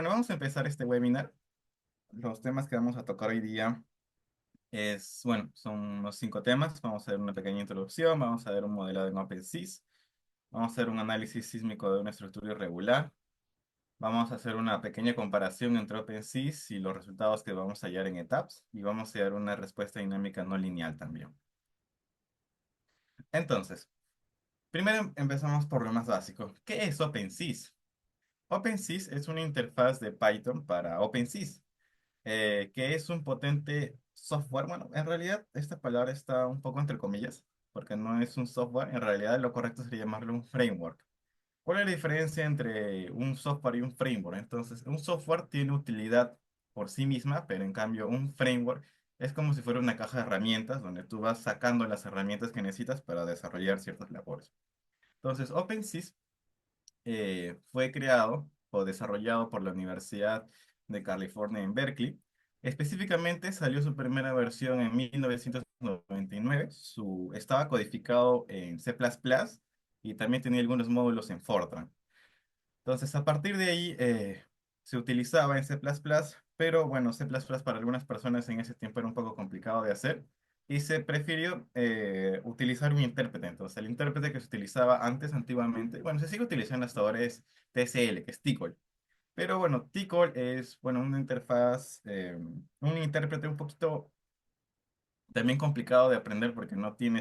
Bueno, vamos a empezar este webinar. Los temas que vamos a tocar hoy día son unos 5 temas. Vamos a ver una pequeña introducción, vamos a ver un modelado en OpenSys, vamos a hacer un análisis sísmico de una estructura irregular, vamos a hacer una pequeña comparación entre OpenSys y los resultados que vamos a hallar en ETAPS, y vamos a hallar una respuesta dinámica no lineal también. Entonces, primero empezamos por lo más básico. ¿Qué es OpenSys? OpenSys es una interfaz de Python para OpenSys. Que es un potente software. Bueno, en realidad esta palabra está un poco entre comillas, porque no es un software, en realidad lo correcto sería llamarlo un framework. ¿Cuál es la diferencia entre un software y un framework? Entonces, un software tiene utilidad por sí misma, pero en cambio un framework es como si fuera una caja de herramientas donde tú vas sacando las herramientas que necesitas para desarrollar ciertas labores. Entonces, OpenSys fue creado o desarrollado por la Universidad de California en Berkeley. Específicamente salió su primera versión en 1999. Estaba codificado en C++ y también tenía algunos módulos en Fortran. Entonces, a partir de ahí se utilizaba en C++, pero bueno, C++ para algunas personas en ese tiempo era un poco complicado de hacer y se prefirió utilizar un intérprete. Entonces, el intérprete que se utilizaba antes, antiguamente, bueno, se sigue utilizando hasta ahora es TCL, que es TCL. Pero bueno, TCL es, bueno, una interfaz, un intérprete un poquito también complicado de aprender porque no tiene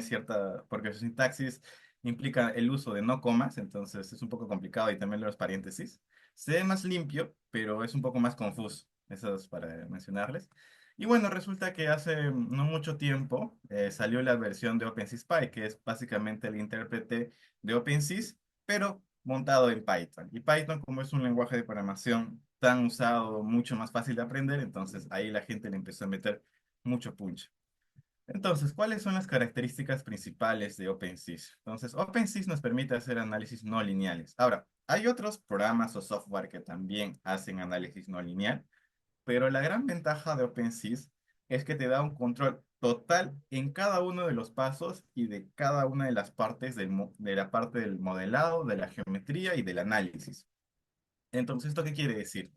porque su sintaxis implica el uso de no comas, entonces es un poco complicado y también los paréntesis. Se ve más limpio, pero es un poco más confuso, eso es para mencionarles. Y bueno, resulta que hace no mucho tiempo salió la versión de OpenSys Py, que es básicamente el intérprete de OpenSys, pero montado en Python. Y Python, como es un lenguaje de programación tan usado, mucho más fácil de aprender, entonces ahí la gente le empezó a meter mucho punch. Entonces, ¿cuáles son las características principales de OpenSys? Entonces, OpenSys nos permite hacer análisis no lineales. Ahora, hay otros programas o software que también hacen análisis no lineal, pero la gran ventaja de OpenSys es que te da un control total en cada uno de los pasos y de cada una de las partes de la parte del modelado, de la geometría y del análisis. Entonces, ¿esto qué quiere decir?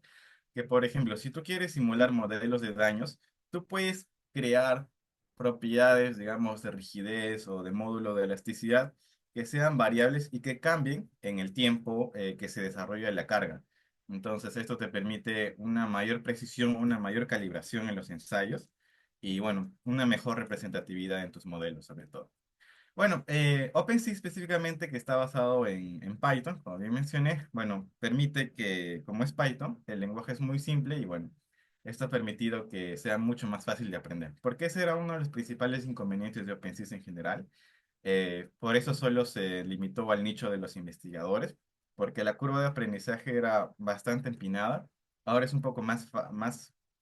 Que, por ejemplo, si tú quieres simular modelos de daños, tú puedes crear propiedades, digamos, de rigidez o de módulo de elasticidad que sean variables y que cambien en el tiempo que se desarrolla la carga. Entonces, esto te permite una mayor precisión, una mayor calibración en los ensayos y, bueno, una mejor representatividad en tus modelos, sobre todo. Bueno, OpenSea específicamente, que está basado en Python, como bien mencioné, bueno, permite que, como es Python, el lenguaje es muy simple y bueno, esto ha permitido que sea mucho más fácil de aprender, porque ese era uno de los principales inconvenientes de OpenSea en general. Por eso solo se limitó al nicho de los investigadores, porque la curva de aprendizaje era bastante empinada. Ahora es un poco más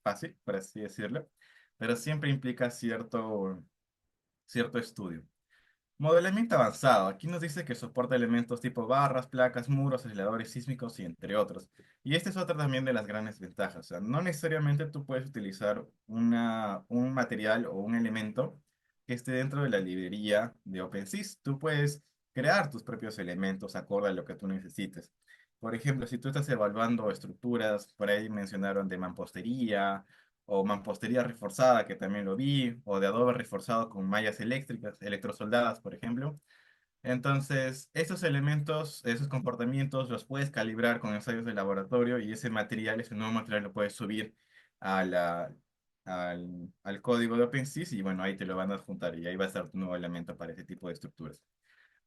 fácil, por así decirlo, pero siempre implica cierto estudio. Modelamiento avanzado. Aquí nos dice que soporta elementos tipo barras, placas, muros, aisladores sísmicos y entre otros. Y esta es otra también de las grandes ventajas. O sea, no necesariamente tú puedes utilizar un material o un elemento que esté dentro de la librería de OpenSys. Tú puedes crear tus propios elementos acorde a lo que tú necesites. Por ejemplo, si tú estás evaluando estructuras, por ahí mencionaron de mampostería o mampostería reforzada, que también lo vi, o de adobe reforzado con mallas eléctricas, electrosoldadas, por ejemplo. Entonces, esos elementos, esos comportamientos los puedes calibrar con ensayos de laboratorio y ese nuevo material lo puedes subir a al código de OpenSys y bueno, ahí te lo van a adjuntar y ahí va a estar tu nuevo elemento para ese tipo de estructuras.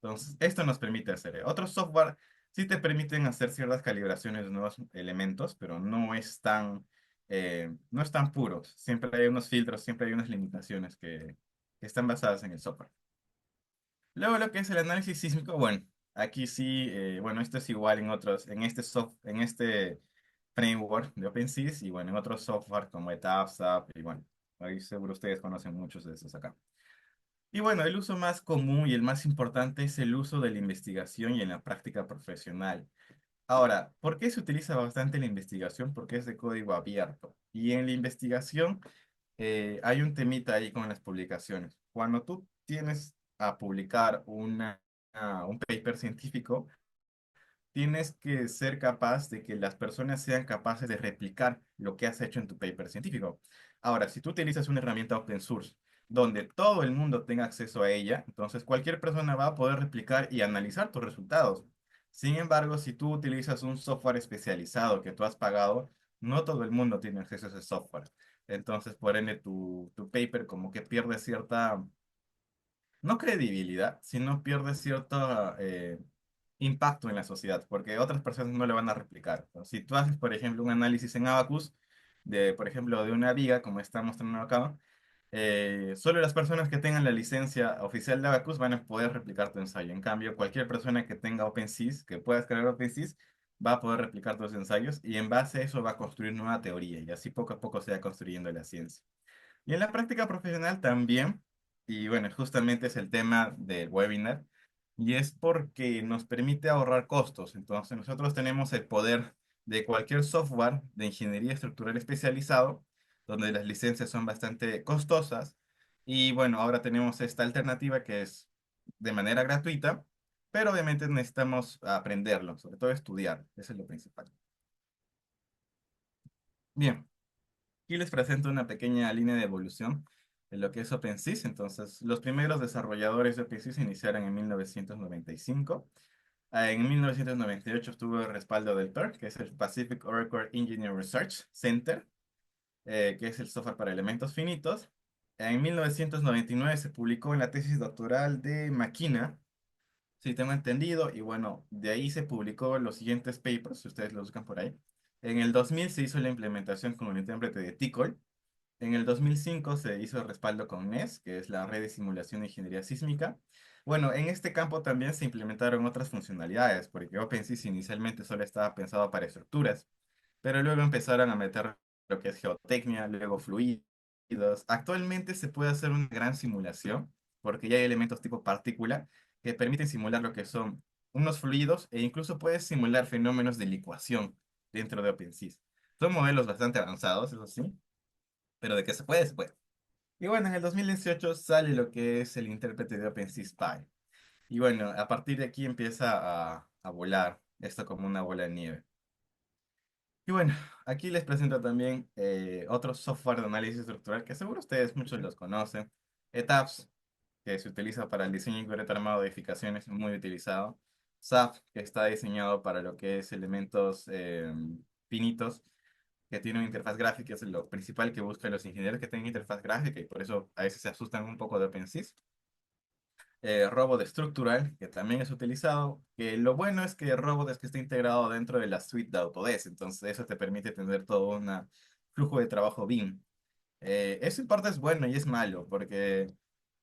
Entonces, esto nos permite hacer. Otros software sí te permiten hacer ciertas calibraciones de nuevos elementos, pero no es tan puro. Siempre hay unos filtros, siempre hay unas limitaciones que están basadas en el software. Luego lo que es el análisis sísmico, bueno, aquí sí, bueno, esto es igual en este framework de OpenSys y bueno, en otros software como ETAPS, y bueno, ahí seguro ustedes conocen muchos de esos acá. Y bueno, el uso más común y el más importante es el uso de la investigación y en la práctica profesional. Ahora, ¿por qué se utiliza bastante la investigación? Porque es de código abierto. Y en la investigación hay un temita ahí con las publicaciones. Cuando tú tienes a publicar un paper científico, tienes que ser capaz de que las personas sean capaces de replicar lo que has hecho en tu paper científico. Ahora, si tú utilizas una herramienta open source donde todo el mundo tenga acceso a ella, entonces cualquier persona va a poder replicar y analizar tus resultados. Sin embargo, si tú utilizas un software especializado que tú has pagado, no todo el mundo tiene acceso a ese software. Entonces, por ende, tu paper como que pierde cierta, no credibilidad, sino pierde cierto impacto en la sociedad, porque otras personas no le van a replicar, ¿no? Si tú haces, por ejemplo, un análisis en Abacus, de, por ejemplo, de una viga, como está mostrando acá, solo las personas que tengan la licencia oficial de Abacus van a poder replicar tu ensayo. En cambio, cualquier persona que tenga OpenSys, que pueda descargar OpenSys, va a poder replicar tus ensayos y en base a eso va a construir nueva teoría y así poco a poco se va construyendo la ciencia. Y en la práctica profesional también, y bueno, justamente es el tema del webinar, y es porque nos permite ahorrar costos. Entonces, nosotros tenemos el poder de cualquier software de ingeniería estructural especializado, donde las licencias son bastante costosas, y bueno, ahora tenemos esta alternativa que es de manera gratuita, pero obviamente necesitamos aprenderlo, sobre todo estudiar, eso es lo principal. Bien. Aquí les presento una pequeña línea de evolución de lo que es OpenSys. Entonces, los primeros desarrolladores de OpenSys se iniciaron en 1995. En 1998 obtuvo el respaldo del PERC, que es el Pacific Oracle Engineering Research Center, que es el software para elementos finitos. En 1999 se publicó en la tesis doctoral de Makina, si tengo entendido, y bueno, de ahí se publicó los siguientes papers, si ustedes los buscan por ahí. En el 2000 se hizo la implementación con el intérprete de TCOL. En el 2005 se hizo el respaldo con NES, que es la red de simulación de ingeniería sísmica. Bueno, en este campo también se implementaron otras funcionalidades, porque OpenSys inicialmente solo estaba pensado para estructuras, pero luego empezaron a meter lo que es geotecnia, luego fluidos. Actualmente se puede hacer una gran simulación, porque ya hay elementos tipo partícula que permiten simular lo que son unos fluidos e incluso puedes simular fenómenos de licuación dentro de OpenSys. Son modelos bastante avanzados, eso sí, pero de que se puede, se puede. Y bueno, en el 2018 sale lo que es el intérprete de OpenSea Spy. Y bueno, a partir de aquí empieza a volar esto como una bola de nieve. Y bueno, aquí les presento también otro software de análisis estructural que seguro ustedes muchos los conocen. ETABS, que se utiliza para el diseño y concreto armado de edificaciones, muy utilizado. SAF, que está diseñado para lo que es elementos finitos que tiene una interfaz gráfica, es lo principal que buscan los ingenieros que tengan interfaz gráfica y por eso a veces se asustan un poco de OpenSys. Robot estructural, que también es utilizado, que lo bueno es que Robot es que está integrado dentro de la suite de Autodesk, entonces eso te permite tener todo un flujo de trabajo BIM. Eso en parte es bueno y es malo, porque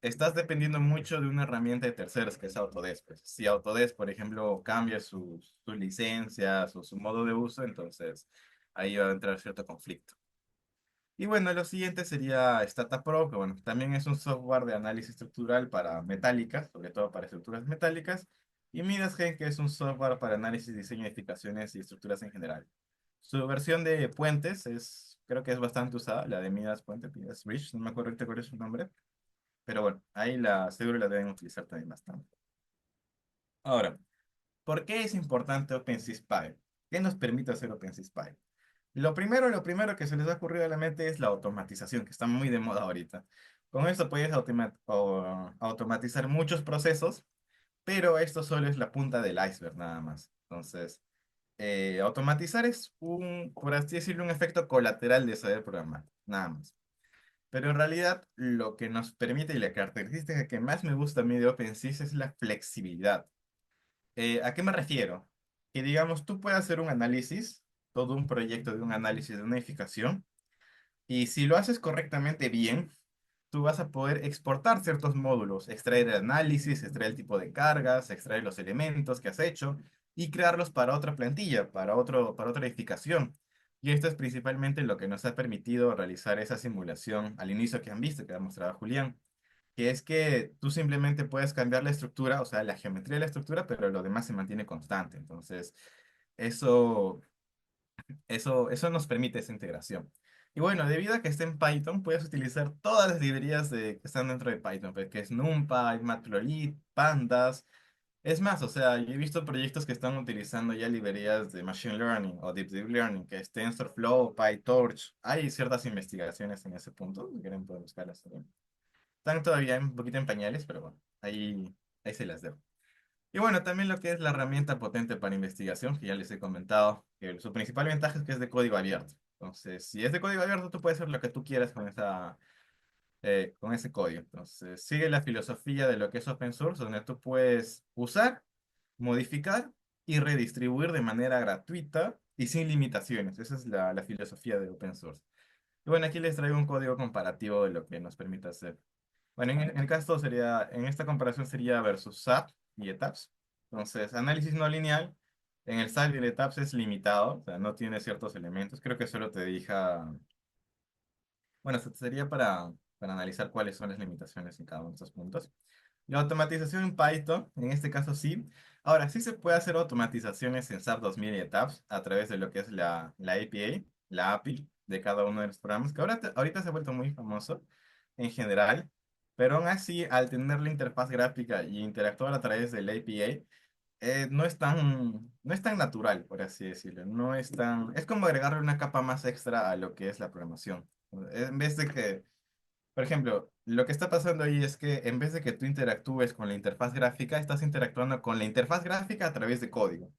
estás dependiendo mucho de una herramienta de terceros que es Autodesk. Pues. Si Autodesk, por ejemplo, cambia sus licencias o su modo de uso, entonces ahí va a entrar cierto conflicto. Y bueno, lo siguiente sería Stata Pro, que bueno, también es un software de análisis estructural para metálicas, sobre todo para estructuras metálicas, y Midasgen, que es un software para análisis, diseño, edificaciones y estructuras en general. Su versión de puentes es, creo que es bastante usada, la de Midas Puente, Midas Bridge, no me acuerdo ahorita cuál es su nombre, pero bueno, ahí seguro la deben utilizar también bastante. Ahora, ¿por qué es importante OpenSys-Spy? ¿Qué nos permite hacer OpenSys-Spy? Lo primero que se les ha ocurrido a la mente es la automatización, que está muy de moda ahorita. Con esto puedes automatizar muchos procesos, pero esto solo es la punta del iceberg nada más. Entonces, automatizar es por así decirlo, un efecto colateral de saber programar, nada más. Pero en realidad lo que nos permite y la característica que más me gusta a mí de OpenSys es la flexibilidad. ¿A qué me refiero? Que digamos, tú puedes hacer un análisis, todo un proyecto de un análisis de una edificación, y si lo haces correctamente bien, tú vas a poder exportar ciertos módulos, extraer el análisis, extraer el tipo de cargas, extraer los elementos que has hecho y crearlos para otra plantilla, para otra edificación. Y esto es principalmente lo que nos ha permitido realizar esa simulación al inicio que han visto, que ha mostrado Julián, que es que tú simplemente puedes cambiar la estructura, o sea, la geometría de la estructura, pero lo demás se mantiene constante. Entonces, eso eso nos permite esa integración. Y bueno, debido a que está en Python, puedes utilizar todas las librerías que están dentro de Python, pues, que es NumPy, Matplotlib, Pandas. Es más, o sea, yo he visto proyectos que están utilizando ya librerías de Machine Learning o Deep Learning, que es TensorFlow, PyTorch. Hay ciertas investigaciones en ese punto, si quieren pueden buscarlas también. Están todavía un poquito en pañales, pero bueno, ahí se las dejo. Y bueno, también lo que es la herramienta potente para investigación, que ya les he comentado, que su principal ventaja es que es de código abierto. Entonces, si es de código abierto, tú puedes hacer lo que tú quieras con ese código. Entonces, sigue la filosofía de lo que es open source, donde tú puedes usar, modificar y redistribuir de manera gratuita y sin limitaciones. Esa es la filosofía de open source. Y bueno, aquí les traigo un código comparativo de lo que nos permite hacer. Bueno, en el caso sería, en esta comparación sería versus SAP y ETABS. Entonces, análisis no lineal, en el SAP y el ETABS es limitado, o sea, no tiene ciertos elementos. Creo que solo te deja, bueno, sería para analizar cuáles son las limitaciones en cada uno de estos puntos. La automatización en Python, en este caso sí. Ahora, sí se puede hacer automatizaciones en SAP 2000 y ETABS a través de lo que es la API, la API de cada uno de los programas, que ahorita se ha vuelto muy famoso en general, pero aún así, al tener la interfaz gráfica y interactuar a través del API, no es tan natural, por así decirlo. No es tan, es como agregarle una capa más extra a lo que es la programación. En vez de que por ejemplo, lo que está pasando ahí es que en vez de que tú interactúes con la interfaz gráfica, estás interactuando con la interfaz gráfica a través de código.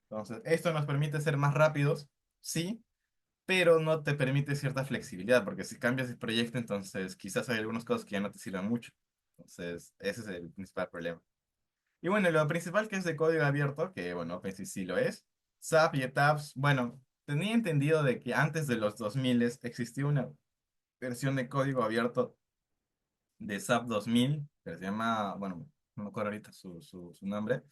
Entonces, esto nos permite ser más rápidos, sí, pero no te permite cierta flexibilidad, porque si cambias el proyecto, entonces quizás hay algunas cosas que ya no te sirvan mucho. Entonces, ese es el principal problema. Y bueno, lo principal que es de código abierto, que bueno, pues sí, sí lo es. SAP y ETABS, bueno, tenía entendido de que antes de los 2000 existía una versión de código abierto de SAP 2000, que se llama, bueno, no me acuerdo ahorita su nombre,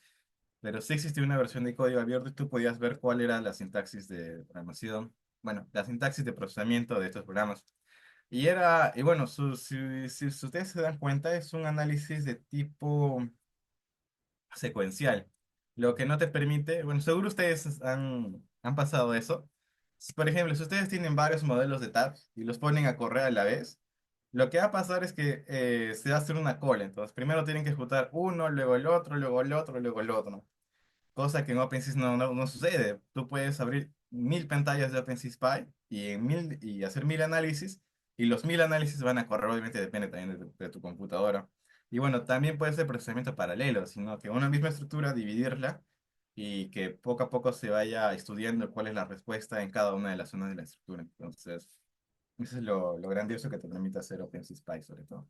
pero sí existía una versión de código abierto y tú podías ver cuál era la sintaxis de programación, bueno, la sintaxis de procesamiento de estos programas. Y bueno, si ustedes se dan cuenta, es un análisis de tipo secuencial, lo que no te permite, bueno, seguro ustedes han pasado eso. Por ejemplo, si ustedes tienen varios modelos de tabs y los ponen a correr a la vez, lo que va a pasar es que se va a hacer una cola. Entonces, primero tienen que ejecutar uno, luego el otro, luego el otro, luego el otro. Cosa que en OpenSys no sucede. Tú puedes abrir 1000 pantallas de OpenSys Spy y hacer 1000 análisis, y los 1000 análisis van a correr, obviamente depende también de tu computadora. Y bueno, también puede ser procesamiento paralelo, sino que una misma estructura, dividirla y que poco a poco se vaya estudiando cuál es la respuesta en cada una de las zonas de la estructura. Entonces, eso es lo grandioso que te permite hacer OpenSys Spy sobre todo.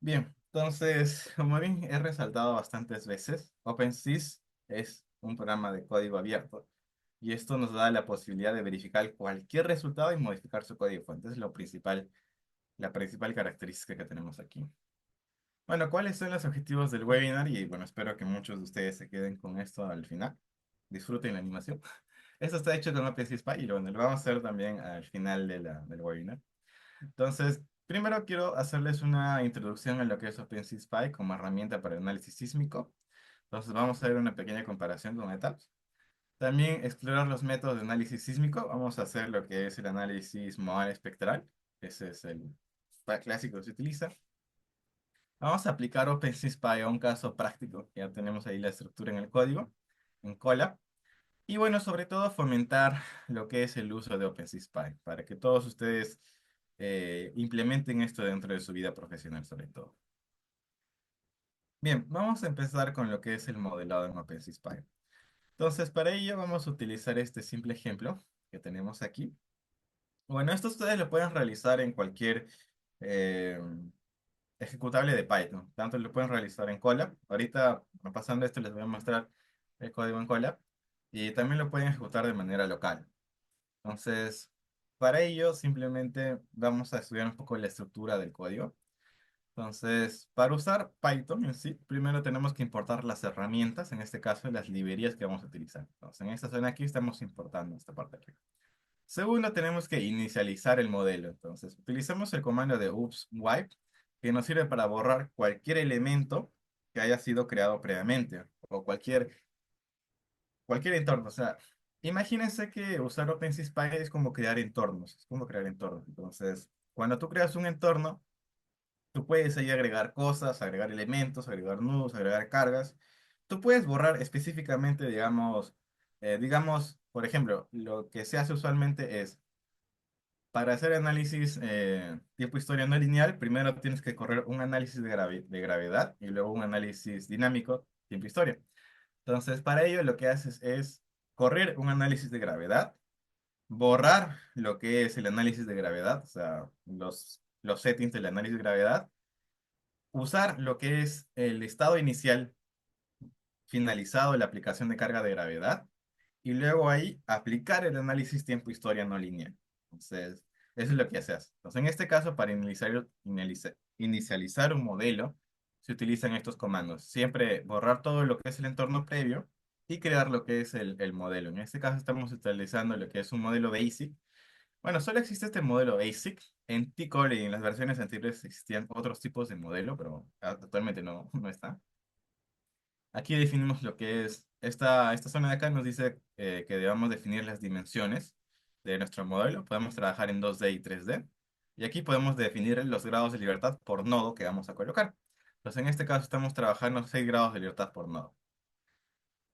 Bien, entonces, como bien he resaltado bastantes veces, OpenSys es un programa de código abierto y esto nos da la posibilidad de verificar cualquier resultado y modificar su código fuente. Es la principal característica que tenemos aquí. Bueno, ¿cuáles son los objetivos del webinar? Y bueno, espero que muchos de ustedes se queden con esto al final. Disfruten la animación. Esto está hecho con OpenSys Spy y bueno, lo vamos a hacer también al final del webinar. Entonces, primero quiero hacerles una introducción a lo que es OpenSys Spy como herramienta para el análisis sísmico. Entonces, vamos a ver una pequeña comparación con ETAPS. También explorar los métodos de análisis sísmico. Vamos a hacer lo que es el análisis modal espectral. Ese es el clásico que se utiliza. Vamos a aplicar OpenSys Spy a un caso práctico. Ya tenemos ahí la estructura en el código, en cola. Y bueno, sobre todo fomentar lo que es el uso de OpenSys Spy para que todos ustedes implementen esto dentro de su vida profesional sobre todo. Bien, vamos a empezar con lo que es el modelado en OpenSys Spy. Entonces, para ello vamos a utilizar este simple ejemplo que tenemos aquí. Bueno, esto ustedes lo pueden realizar en cualquier eh, ejecutable de Python. Tanto lo pueden realizar en Colab. Ahorita, pasando esto, les voy a mostrar el código en Colab. Y también lo pueden ejecutar de manera local. Entonces, para ello simplemente vamos a estudiar un poco la estructura del código. Entonces, para usar Python en sí, primero tenemos que importar las herramientas, en este caso las librerías que vamos a utilizar. Entonces, en esta zona aquí estamos importando esta parte de aquí. Segundo, tenemos que inicializar el modelo. Entonces, utilizamos el comando de wipe, que nos sirve para borrar cualquier elemento que haya sido creado previamente o cualquier entorno. O sea, imagínense que usar OpenSys es como crear entornos. Es como crear entornos. Entonces, cuando tú creas un entorno, Tú puedes ahí agregar cosas, agregar elementos, agregar nudos, agregar cargas. Tú puedes borrar específicamente, digamos, por ejemplo, lo que se hace usualmente es, para hacer análisis tiempo-historia no lineal, primero tienes que correr un análisis de gravedad y luego un análisis dinámico tiempo-historia. Entonces, para ello lo que haces es correr un análisis de gravedad, borrar lo que es el análisis de gravedad, o sea, los settings del análisis de gravedad, usar lo que es el estado inicial finalizado de la aplicación de carga de gravedad y luego ahí aplicar el análisis tiempo-historia no lineal. Entonces, eso es lo que haces. Entonces, en este caso, para inicializar un modelo, se utilizan estos comandos. Siempre borrar todo lo que es el entorno previo y crear lo que es el modelo. En este caso, estamos utilizando lo que es un modelo BASIC. Bueno, solo existe este modelo BASIC. En T-Core y en las versiones anteriores existían otros tipos de modelo, pero actualmente no está. Aquí definimos lo que es esta zona de acá, nos dice que debamos definir las dimensiones de nuestro modelo. Podemos trabajar en 2D y 3D. Y aquí podemos definir los grados de libertad por nodo que vamos a colocar. Entonces, en este caso estamos trabajando 6 grados de libertad por nodo.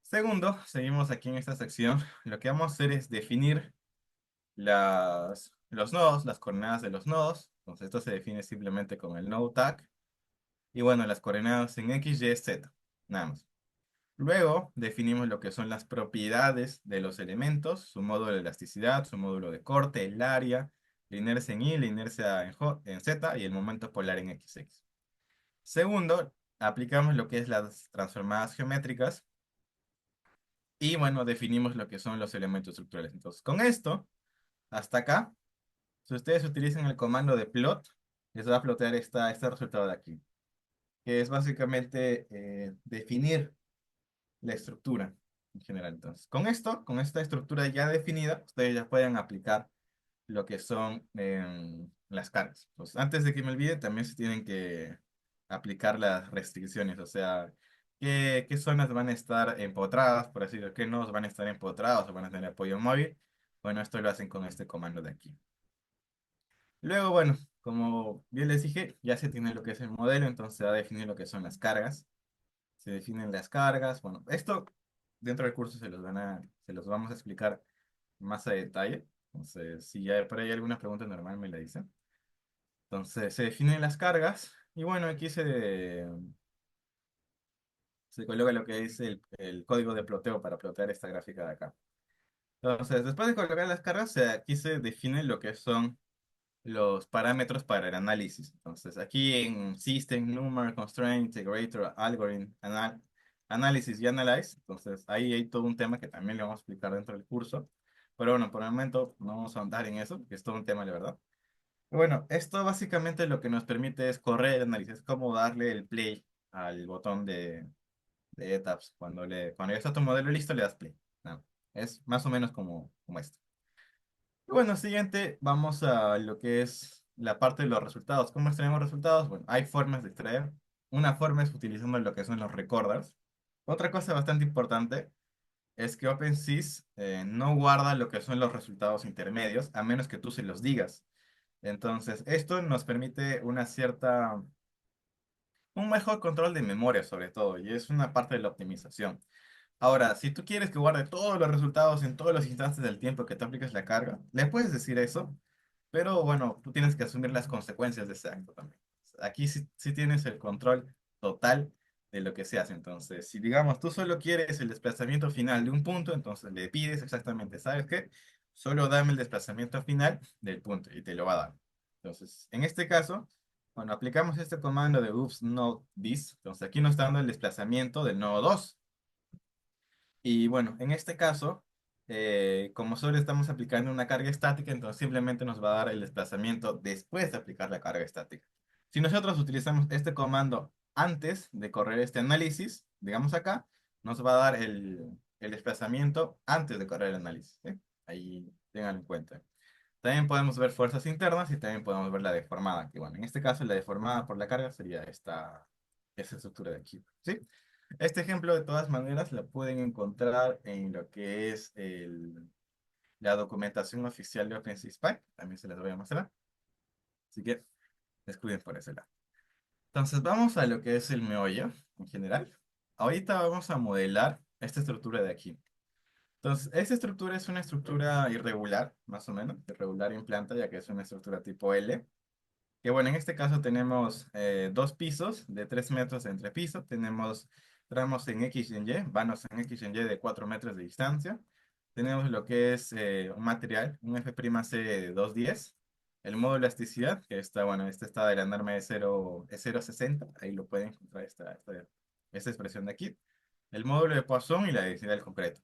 Segundo, seguimos aquí en esta sección. Lo que vamos a hacer es definir los nodos, las coordenadas de los nodos. Entonces, esto se define simplemente con el node tag. Y bueno, las coordenadas en X, Y, Z. Nada más. Luego definimos lo que son las propiedades de los elementos, su módulo de elasticidad, su módulo de corte, el área, la inercia en Y, la inercia en Z y el momento polar en XX. Segundo, aplicamos lo que es las transformadas geométricas y bueno, definimos lo que son los elementos estructurales. Entonces, con esto, hasta acá, si ustedes utilizan el comando de plot, les va a plotear este resultado de aquí, que es básicamente definir la estructura en general. Entonces, con esta estructura ya definida, ustedes ya pueden aplicar lo que son las cargas. Entonces, antes de que me olvide, también se tienen que aplicar las restricciones, o sea, qué zonas van a estar empotradas, por así decirlo, qué nodos van a estar empotrados o van a tener apoyo móvil. Bueno, esto lo hacen con este comando de aquí. Luego, bueno, como bien les dije, ya se tiene lo que es el modelo, entonces se va a definir lo que son las cargas, se definen las cargas. Bueno, esto dentro del curso se los vamos a explicar más a detalle. Entonces, si ya por ahí hay alguna pregunta normal, me la dicen. Entonces, se definen las cargas y bueno, aquí se coloca lo que es el código de ploteo para plotear esta gráfica de acá. Entonces, después de colocar las cargas, aquí se define lo que son los parámetros para el análisis. Entonces, aquí en System, Number, Constraint, Integrator, Algorithm, Análisis y Analyze. Entonces, ahí hay todo un tema que también le vamos a explicar dentro del curso. Pero bueno, por el momento no vamos a andar en eso, que es todo un tema, de verdad. Bueno, esto básicamente lo que nos permite es correr el análisis, es como darle el play al botón de tabs. Cuando ya está tu modelo listo, le das play. No, es más o menos como esto. Y bueno, siguiente, vamos a lo que es la parte de los resultados. ¿Cómo extraemos resultados? Bueno, hay formas de extraer. Una forma es utilizando lo que son los recorders. Otra cosa bastante importante es que OpenSys no guarda lo que son los resultados intermedios, a menos que tú se los digas. Entonces, esto nos permite un mejor control de memoria sobre todo, y es una parte de la optimización. Ahora, si tú quieres que guarde todos los resultados en todos los instantes del tiempo que tú apliques la carga, le puedes decir eso, pero bueno, tú tienes que asumir las consecuencias de ese acto también. Aquí sí tienes el control total de lo que se hace. Entonces, si digamos tú solo quieres el desplazamiento final de un punto, entonces le pides exactamente, ¿sabes qué? Solo dame el desplazamiento final del punto y te lo va a dar. Entonces, en este caso, cuando aplicamos este comando de oops not this, entonces aquí nos está dando el desplazamiento del nodo 2. Y bueno, en este caso, como solo estamos aplicando una carga estática, entonces simplemente nos va a dar el desplazamiento después de aplicar la carga estática. Si nosotros utilizamos este comando antes de correr este análisis, digamos acá, nos va a dar el desplazamiento antes de correr el análisis, ¿sí? Ahí tengan en cuenta. También podemos ver fuerzas internas y también podemos ver la deformada, que bueno, en este caso la deformada por la carga sería esta estructura de aquí, ¿sí? Este ejemplo de todas maneras la pueden encontrar en lo que es la documentación oficial de OpenShift, también se les voy a mostrar, así que descuiden por ese lado. Entonces vamos a lo que es el meollo en general. Ahorita vamos a modelar esta estructura de aquí. Entonces, esta estructura es una estructura irregular, más o menos, irregular en planta, ya que es una estructura tipo L. Que bueno, en este caso tenemos dos pisos de 3 metros de entrepiso, tenemos tramos en X y en Y, vanos en X y en Y de 4 metros de distancia. Tenemos lo que es un material, un F'C de 210. El módulo de elasticidad, que está, bueno, este está de la norma de 0, es 0,60, ahí lo pueden encontrar esta expresión de aquí. El módulo de Poisson y la densidad del concreto.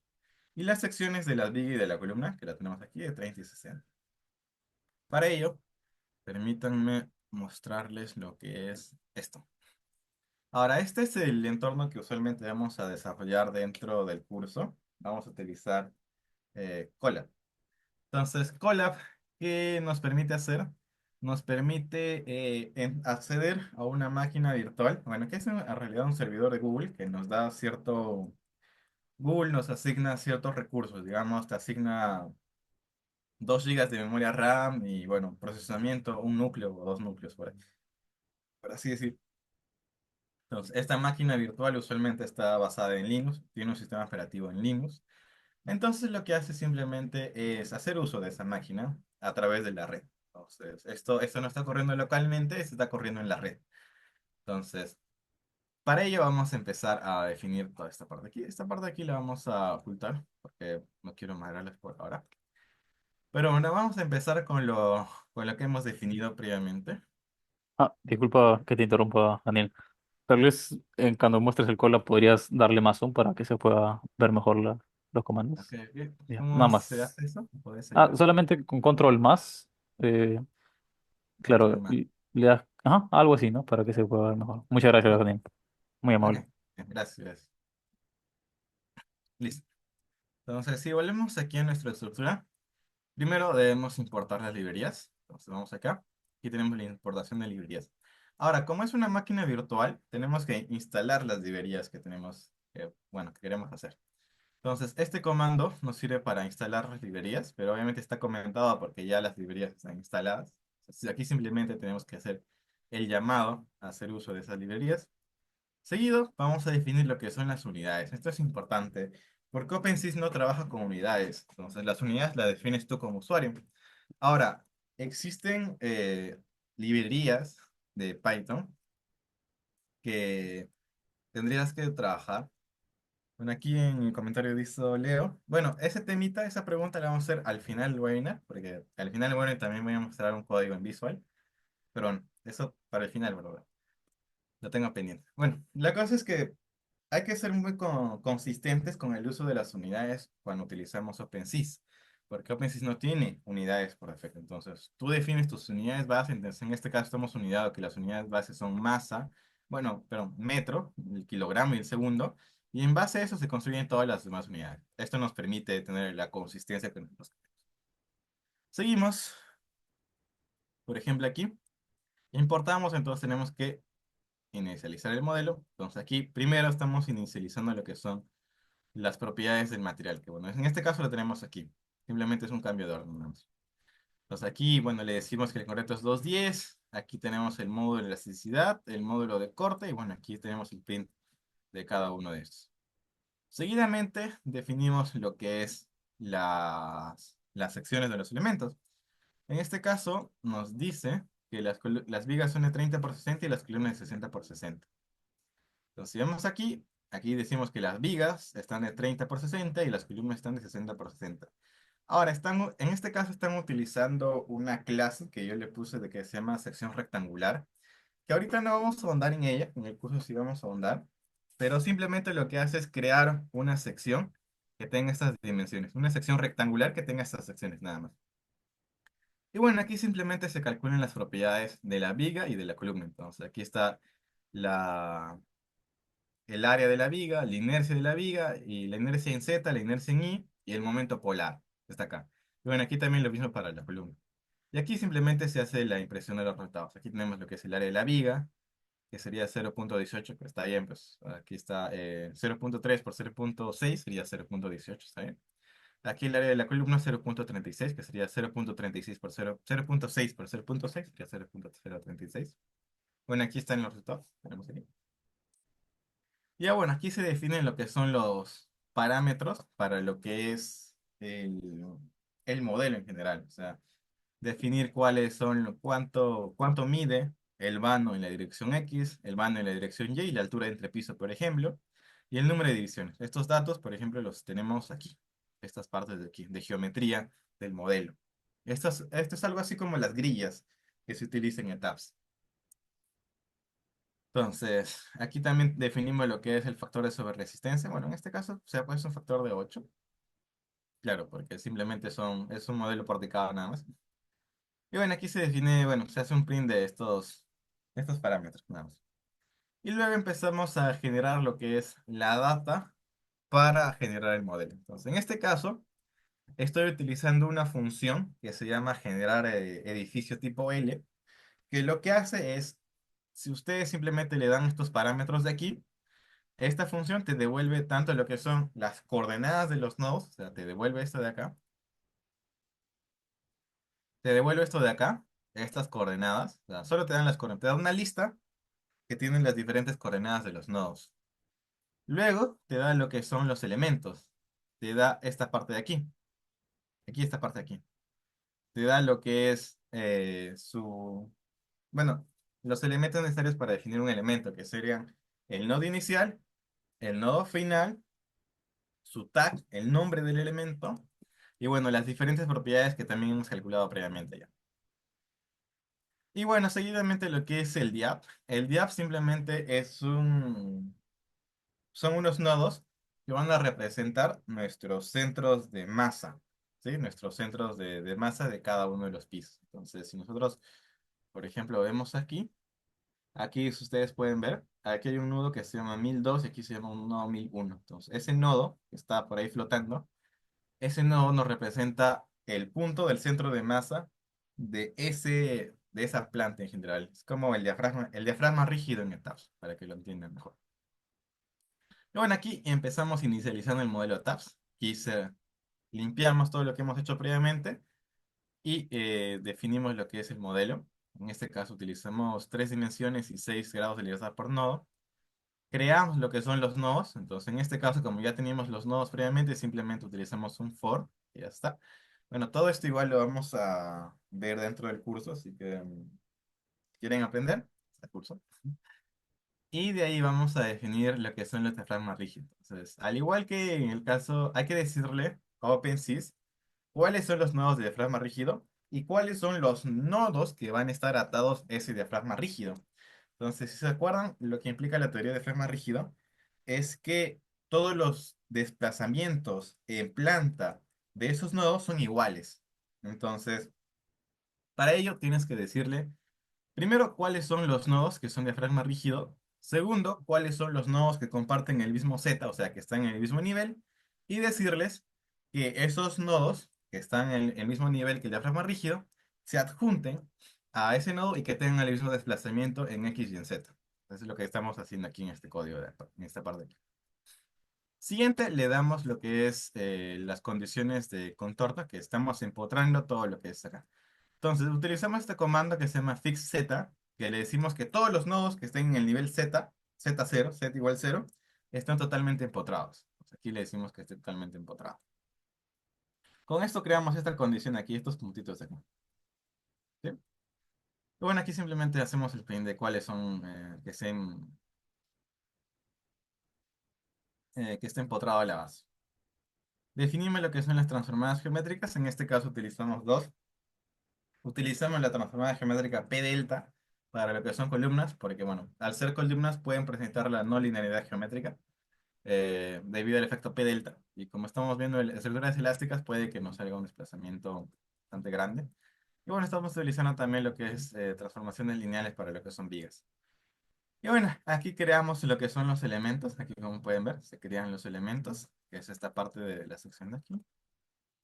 Y las secciones de la viga y de la columna, que la tenemos aquí, de 30 y 60. Para ello, permítanme mostrarles lo que es esto. Ahora, este es el entorno que usualmente vamos a desarrollar dentro del curso. Vamos a utilizar Colab. Entonces, Colab, ¿qué nos permite hacer? Nos permite acceder a una máquina virtual, bueno, que es en realidad un servidor de Google que nos da cierto, Google nos asigna ciertos recursos, digamos, te asigna 2 gigas de memoria RAM y, bueno, procesamiento, un núcleo o dos núcleos, por así decir. Entonces, esta máquina virtual usualmente está basada en Linux, tiene un sistema operativo en Linux. Entonces, lo que hace simplemente es hacer uso de esa máquina a través de la red. Entonces, esto no está corriendo localmente, esto está corriendo en la red. Entonces, para ello vamos a empezar a definir toda esta parte aquí. Esta parte aquí la vamos a ocultar porque no quiero madrarles por ahora. Pero bueno, vamos a empezar con lo que hemos definido previamente. Disculpa que te interrumpa, Daniel. Tal vez cuando muestres el cola podrías darle más zoom para que se pueda ver mejor los Ok, comandos. bien. Ya, nada ¿Cómo se más. hace eso? ¿Puedes ayudar? Solamente con control más. eh, Control claro, más. le das, ajá, algo así, ¿no? Para que se pueda ver mejor. Muchas gracias, Ok, Daniel. Muy ok. amable. Gracias. Listo. Entonces, si volvemos aquí a nuestra estructura, primero debemos importar las librerías. Entonces, vamos acá. Aquí tenemos la importación de librerías. Ahora, como es una máquina virtual, tenemos que instalar las librerías que tenemos, bueno, que queremos hacer. Entonces, este comando nos sirve para instalar las librerías, pero obviamente está comentado porque ya las librerías están instaladas. Entonces, aquí simplemente tenemos que hacer el llamado a hacer uso de esas librerías. Seguido, vamos a definir lo que son las unidades. Esto es importante porque OpenSys no trabaja con unidades. Entonces, las unidades las defines tú como usuario. Ahora, existen librerías de Python que tendrías que trabajar. Bueno, aquí en el comentario dice Leo. Bueno, ese temita, esa pregunta la vamos a hacer al final del webinar, porque al final del webinar también voy a mostrar un código en Visual. Pero bueno, eso para el final, ¿verdad? Lo tengo pendiente. Bueno, la cosa es que hay que ser muy consistentes con el uso de las unidades cuando utilizamos OpenSys, porque OpenSys no tiene unidades por defecto. Entonces, tú defines tus unidades base, entonces en este caso estamos unidad que las unidades base son masa, bueno, pero metro, el kilogramo y el segundo, y en base a eso se construyen todas las demás unidades. Esto nos permite tener la consistencia que nosotros queremos. Seguimos, por ejemplo, aquí, importamos, entonces tenemos que inicializar el modelo. Entonces aquí primero estamos inicializando lo que son las propiedades del material, que bueno, en este caso lo tenemos aquí. Simplemente es un cambio de orden, nada más. Entonces aquí, bueno, le decimos que el concreto es 210. Aquí tenemos el módulo de elasticidad, el módulo de corte y bueno, aquí tenemos el pin de cada uno de estos. Seguidamente definimos lo que es las secciones de los elementos. En este caso nos dice que las vigas son de 30 por 60 y las columnas de 60 por 60. Entonces, si vemos aquí, aquí decimos que las vigas están de 30 por 60 y las columnas están de 60 por 60. Ahora, en este caso están utilizando una clase que yo le puse de que se llama sección rectangular, que ahorita no vamos a ahondar en ella, en el curso sí vamos a ahondar, pero simplemente lo que hace es crear una sección que tenga estas dimensiones, una sección rectangular que tenga estas secciones nada más. Y bueno, aquí simplemente se calculan las propiedades de la viga y de la columna. Entonces, aquí está la, el área de la viga, la inercia de la viga, y la inercia en Z, la inercia en Y, y el momento polar, está acá. Y bueno, aquí también lo mismo para la columna. Y aquí simplemente se hace la impresión de los resultados. Aquí tenemos lo que es el área de la viga, que sería 0,18, que está bien, pues aquí está 0,3 por 0,6 sería 0,18, ¿está bien? Aquí el área de la columna 0,36, que sería 0,36 por 0,6 por 0,6 sería 0,036. Bueno, aquí están los resultados. Tenemos aquí. Ya bueno, aquí se definen lo que son los parámetros para lo que es el modelo en general. O sea, definir cuáles son, cuánto mide el vano en la dirección X, el vano en la dirección Y y la altura de entrepiso, por ejemplo, y el número de divisiones. Estos datos, por ejemplo, los tenemos aquí, estas partes de aquí, de geometría del modelo. Esto es algo así como las grillas que se utilizan en tabs. Entonces, aquí también definimos lo que es el factor de sobreresistencia. Bueno, en este caso se ha puesto un factor de 8, claro, porque simplemente es un modelo por decada nada más. Y bueno, aquí se define, bueno, se hace un print de estos parámetros, nada más. Y luego empezamos a generar lo que es la data para generar el modelo. Entonces, en este caso, estoy utilizando una función que se llama generar edificio tipo L, que lo que hace es, si ustedes simplemente le dan estos parámetros de aquí, esta función te devuelve tanto lo que son las coordenadas de los nodos, o sea, te devuelve esto de acá, te devuelve esto de acá, estas coordenadas, o sea, solo te dan las coordenadas, te da una lista que tienen las diferentes coordenadas de los nodos. Luego te da lo que son los elementos. Te da esta parte de aquí. Aquí, esta parte de aquí. Te da lo que es bueno, los elementos necesarios para definir un elemento, que serían el nodo inicial, el nodo final, su tag, el nombre del elemento, y bueno, las diferentes propiedades que también hemos calculado previamente ya. Y bueno, seguidamente lo que es el diap. El diap simplemente son unos nodos que van a representar nuestros centros de masa, ¿sí? Nuestros centros de masa de cada uno de los pisos. Entonces, si nosotros, por ejemplo, vemos aquí, aquí si ustedes pueden ver, aquí hay un nodo que se llama 1002 y aquí se llama un nodo 1001. Entonces, ese nodo que está por ahí flotando, ese nodo nos representa el punto del centro de masa de esa planta en general. Es como el diafragma rígido en etapas, para que lo entiendan mejor. Y bueno, aquí empezamos inicializando el modelo TAPS. Limpiamos todo lo que hemos hecho previamente y definimos lo que es el modelo. En este caso utilizamos 3 dimensiones y 6 grados de libertad por nodo. Creamos lo que son los nodos. Entonces, en este caso, como ya teníamos los nodos previamente, simplemente utilizamos un for y ya está. Bueno, todo esto igual lo vamos a ver dentro del curso, así que ¿quieren aprender? El curso. Y de ahí vamos a definir lo que son los diafragmas rígidos. Entonces, al igual que en el caso, hay que decirle a OpenSys cuáles son los nodos de diafragma rígido y cuáles son los nodos que van a estar atados a ese diafragma rígido. Entonces, si se acuerdan, lo que implica la teoría de diafragma rígido es que todos los desplazamientos en planta de esos nodos son iguales. Entonces, para ello tienes que decirle primero, ¿cuáles son los nodos que son diafragma rígido? Segundo, ¿cuáles son los nodos que comparten el mismo Z, o sea, que están en el mismo nivel? Y decirles que esos nodos que están en el mismo nivel que el diafragma rígido se adjunten a ese nodo y que tengan el mismo desplazamiento en X y en Z. Eso es lo que estamos haciendo aquí en este código, en esta parte de aquí. Siguiente, le damos lo que es las condiciones de contorno, que estamos empotrando todo lo que es acá. Entonces, utilizamos este comando que se llama fixz, que le decimos que todos los nodos que estén en el nivel Z, Z0, Z igual 0, están totalmente empotrados. Pues aquí le decimos que esté totalmente empotrado. Con esto creamos esta condición aquí, estos puntitos de aquí. ¿Sí? Y bueno, aquí simplemente hacemos el print de cuáles son, que esté empotrado a la base. Definimos lo que son las transformadas geométricas. En este caso utilizamos dos. Utilizamos la transformada geométrica P delta para lo que son columnas, porque bueno, al ser columnas pueden presentar la no linealidad geométrica debido al efecto P delta. Y como estamos viendo estructuras elásticas, puede que nos salga un desplazamiento bastante grande. Y bueno, estamos utilizando también lo que es transformaciones lineales para lo que son vigas. Y bueno, aquí creamos lo que son los elementos. Aquí como pueden ver, se crean los elementos, que es esta parte de la sección de aquí.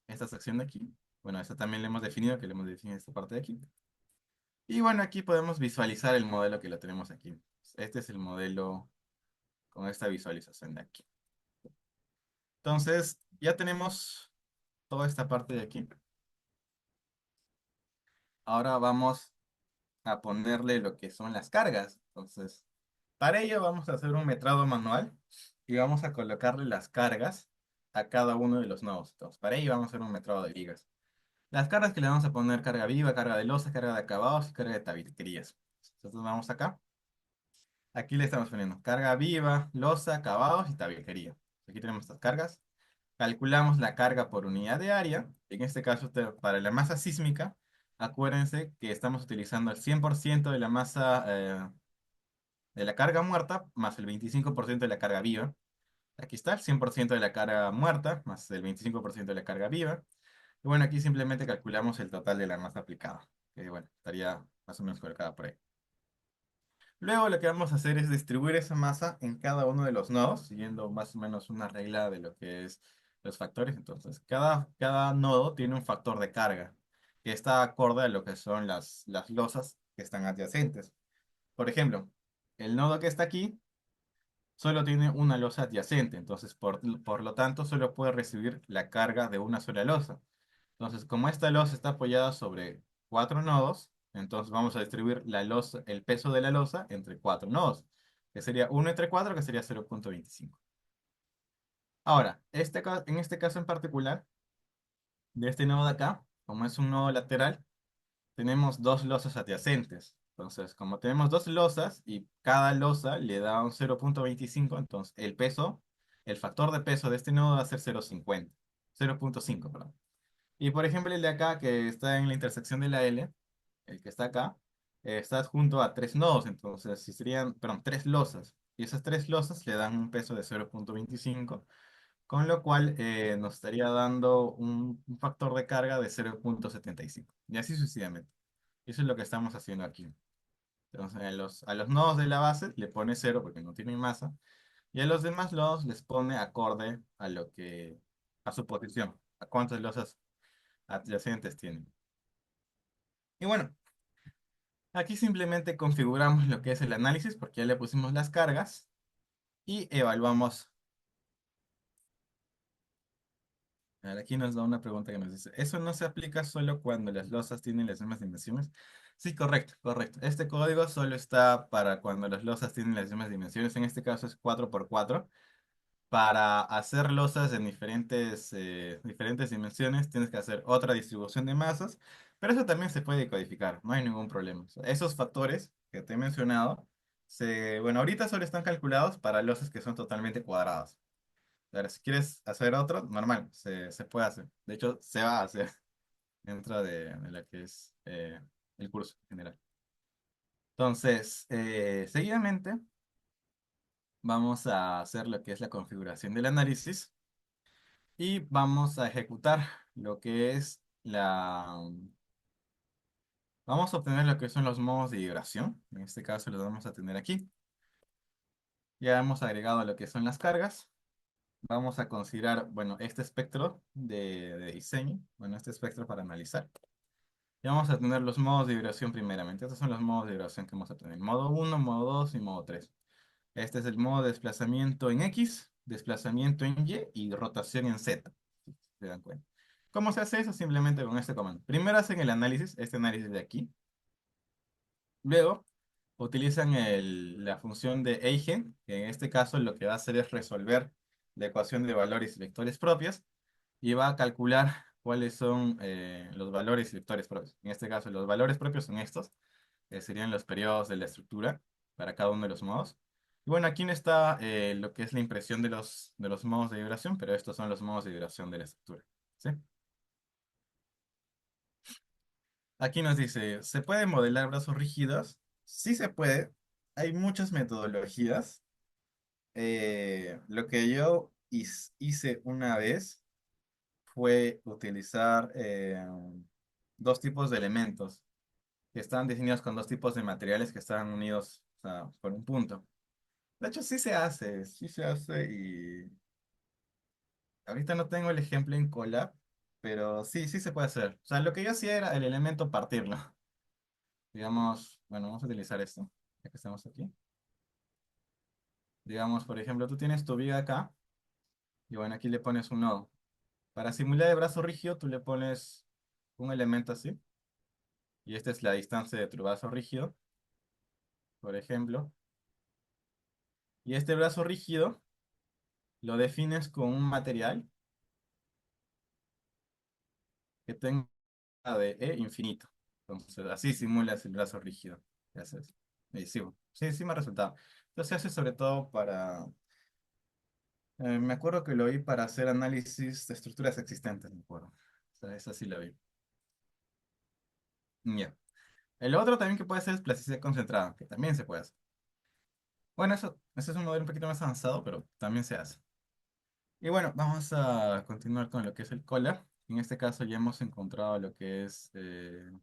Esta sección de aquí. Bueno, esta también le hemos definido, que le hemos definido esta parte de aquí. Y bueno, aquí podemos visualizar el modelo que lo tenemos aquí. Este es el modelo con esta visualización de aquí. Entonces, ya tenemos toda esta parte de aquí. Ahora vamos. a ponerle lo que son las cargas. Entonces, para ello vamos a hacer un metrado manual y vamos a colocarle las cargas a cada uno de los nodos. Entonces, para ello vamos a hacer un metrado de ligas. Las cargas que le vamos a poner carga viva, carga de losa, carga de acabados y carga de tabiquerías. Entonces vamos acá. Aquí le estamos poniendo carga viva, losa, acabados y tabiquería. Aquí tenemos estas cargas. Calculamos la carga por unidad de área. En este caso, para la masa sísmica, acuérdense que estamos utilizando el 100% de la masa de la carga muerta más el 25% de la carga viva. Aquí está, el 100% de la carga muerta más el 25% de la carga viva. Y bueno, aquí simplemente calculamos el total de la masa aplicada, que bueno, estaría más o menos colocada por ahí. Luego lo que vamos a hacer es distribuir esa masa en cada uno de los nodos, siguiendo más o menos una regla de lo que es los factores. Entonces, cada nodo tiene un factor de carga que está acorde a lo que son las losas que están adyacentes. Por ejemplo, el nodo que está aquí solo tiene una losa adyacente, entonces por lo tanto solo puede recibir la carga de una sola losa. Entonces, como esta losa está apoyada sobre cuatro nodos, entonces vamos a distribuir la losa, el peso de la losa entre cuatro nodos, que sería uno entre 4, que sería 0,25. Ahora, en este caso en particular, de este nodo de acá, como es un nodo lateral, tenemos dos losas adyacentes. Entonces, como tenemos dos losas y cada losa le da un 0,25, entonces el peso, el factor de peso de este nodo va a ser 0,50, 0,5, perdón. Y por ejemplo, el de acá que está en la intersección de la L, el que está acá, está junto a tres nodos, entonces si serían, perdón, tres losas. Y esas tres losas le dan un peso de 0,25, con lo cual nos estaría dando un factor de carga de 0,75. Y así sucesivamente. Eso es lo que estamos haciendo aquí. Entonces, a los nodos de la base le pone cero porque no tienen masa, y a los demás nodos les pone acorde a su posición, a cuántas losas adyacentes tienen. Y bueno, aquí simplemente configuramos lo que es el análisis porque ya le pusimos las cargas y evaluamos. A ver, aquí nos da una pregunta que nos dice, ¿eso no se aplica solo cuando las losas tienen las mismas dimensiones? Sí, correcto, correcto. Este código solo está para cuando las losas tienen las mismas dimensiones. En este caso es 4 por 4. Para hacer losas en diferentes dimensiones tienes que hacer otra distribución de masas, pero eso también se puede codificar, no hay ningún problema. O sea, esos factores que te he mencionado, bueno, ahorita solo están calculados para losas que son totalmente cuadradas. Ahora, si quieres hacer otro, normal, se puede hacer. De hecho, se va a hacer dentro de la que es el curso en general. Entonces, seguidamente vamos a hacer lo que es la configuración del análisis. Y vamos a ejecutar lo que es Vamos a obtener lo que son los modos de vibración. En este caso los vamos a tener aquí. Ya hemos agregado lo que son las cargas. Vamos a considerar, bueno, este espectro de diseño. Bueno, este espectro para analizar. Y vamos a tener los modos de vibración primeramente. Estos son los modos de vibración que vamos a tener. Modo uno, modo 2 y modo 3. Este es el modo de desplazamiento en X, desplazamiento en Y rotación en Z. Si se dan cuenta. ¿Cómo se hace eso? Simplemente con este comando. Primero hacen el análisis, este análisis de aquí. Luego utilizan la función de Eigen, que en este caso lo que va a hacer es resolver la ecuación de valores y vectores propios y va a calcular cuáles son los valores y vectores propios. En este caso, los valores propios son estos, serían los periodos de la estructura para cada uno de los modos. Y bueno, aquí no está lo que es la impresión de los modos de vibración, pero estos son los modos de vibración de la estructura. ¿Sí? Aquí nos dice, ¿se puede modelar brazos rígidos? Sí se puede. Hay muchas metodologías. Lo que yo hice una vez fue utilizar dos tipos de elementos que estaban diseñados con dos tipos de materiales que estaban unidos, o sea, por un punto. De hecho, sí se hace y ahorita no tengo el ejemplo en Colab, pero sí, sí se puede hacer. O sea, lo que yo hacía era el elemento partirlo. Digamos, bueno, vamos a utilizar esto, ya que estamos aquí. Digamos, por ejemplo, tú tienes tu viga acá y bueno, aquí le pones un nodo. Para simular el brazo rígido, tú le pones un elemento así. y esta es la distancia de tu brazo rígido, por ejemplo, y este brazo rígido lo defines con un material que tenga de E infinito. Entonces, así simulas el brazo rígido. Ya haces. Y sí, sí, sí me ha resultado. Entonces se hace sobre todo para... me acuerdo que lo vi para hacer análisis de estructuras existentes, me acuerdo. O sea, eso sí lo vi. Ya. El otro también que puede hacer es plasticidad concentrada, que también se puede hacer. Bueno, eso es un modelo un poquito más avanzado, pero también se hace. Y bueno, vamos a continuar con lo que es el collar. En este caso ya hemos encontrado lo que es el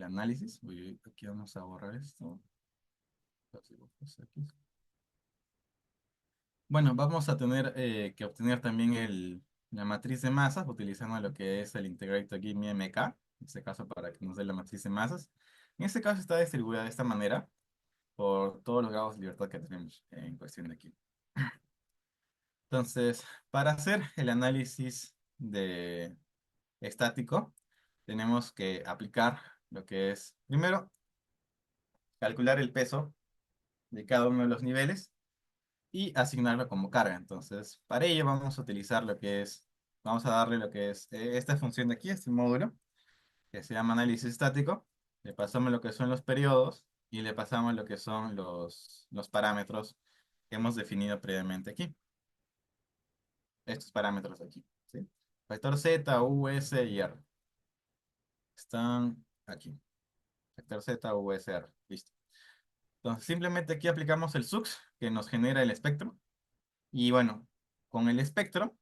análisis. Uy, uy, aquí vamos a borrar esto. Los dibujos aquí. Bueno, vamos a tener que obtener también la matriz de masas utilizando lo que es el Integrator Give Me MK, en este caso para que nos dé la matriz de masas. En este caso está distribuida de esta manera por todos los grados de libertad que tenemos en cuestión de aquí. Entonces, para hacer el análisis de estático, tenemos que aplicar lo que es, primero, calcular el peso de cada uno de los niveles y asignarlo como carga. Entonces, para ello vamos a utilizar vamos a darle lo que es esta función de aquí, este módulo, que se llama análisis estático. Le pasamos lo que son los periodos y le pasamos lo que son los parámetros que hemos definido previamente aquí. Estos parámetros aquí, ¿sí? Factor Z, U, S y R. Están aquí. Factor Z, U, S, R. Listo. Entonces, simplemente aquí aplicamos el SUX que nos genera el espectro. Y bueno, con el espectro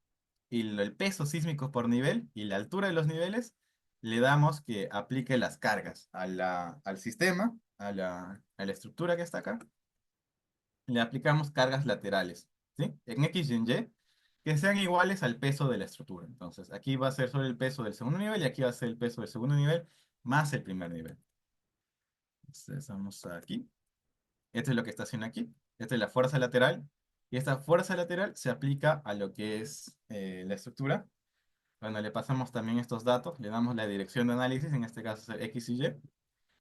y el peso sísmico por nivel y la altura de los niveles, le damos que aplique las cargas al sistema, a la estructura que está acá. Le aplicamos cargas laterales, ¿sí? En X y en Y, que sean iguales al peso de la estructura. Entonces, aquí va a ser solo el peso del segundo nivel y aquí va a ser el peso del segundo nivel más el primer nivel. Entonces, vamos aquí. Esto es lo que está haciendo aquí. Esta es la fuerza lateral. Y esta fuerza lateral se aplica a lo que es la estructura. Cuando le pasamos también estos datos, le damos la dirección de análisis, en este caso es el X y Y.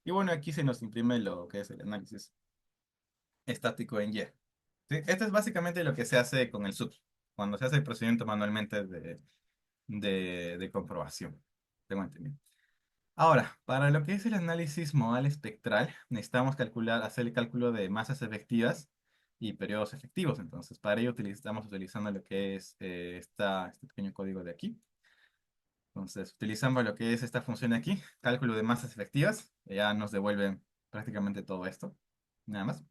Y bueno, aquí se nos imprime lo que es el análisis estático en Y. ¿Sí? Esto es básicamente lo que se hace con el SUB, cuando se hace el procedimiento manualmente de comprobación. Tengo entendido. Ahora, para lo que es el análisis modal espectral, necesitamos hacer el cálculo de masas efectivas y periodos efectivos. Entonces, para ello estamos utilizando lo que es este pequeño código de aquí. Entonces, utilizamos lo que es esta función de aquí, cálculo de masas efectivas, que ya nos devuelve prácticamente todo esto, nada más.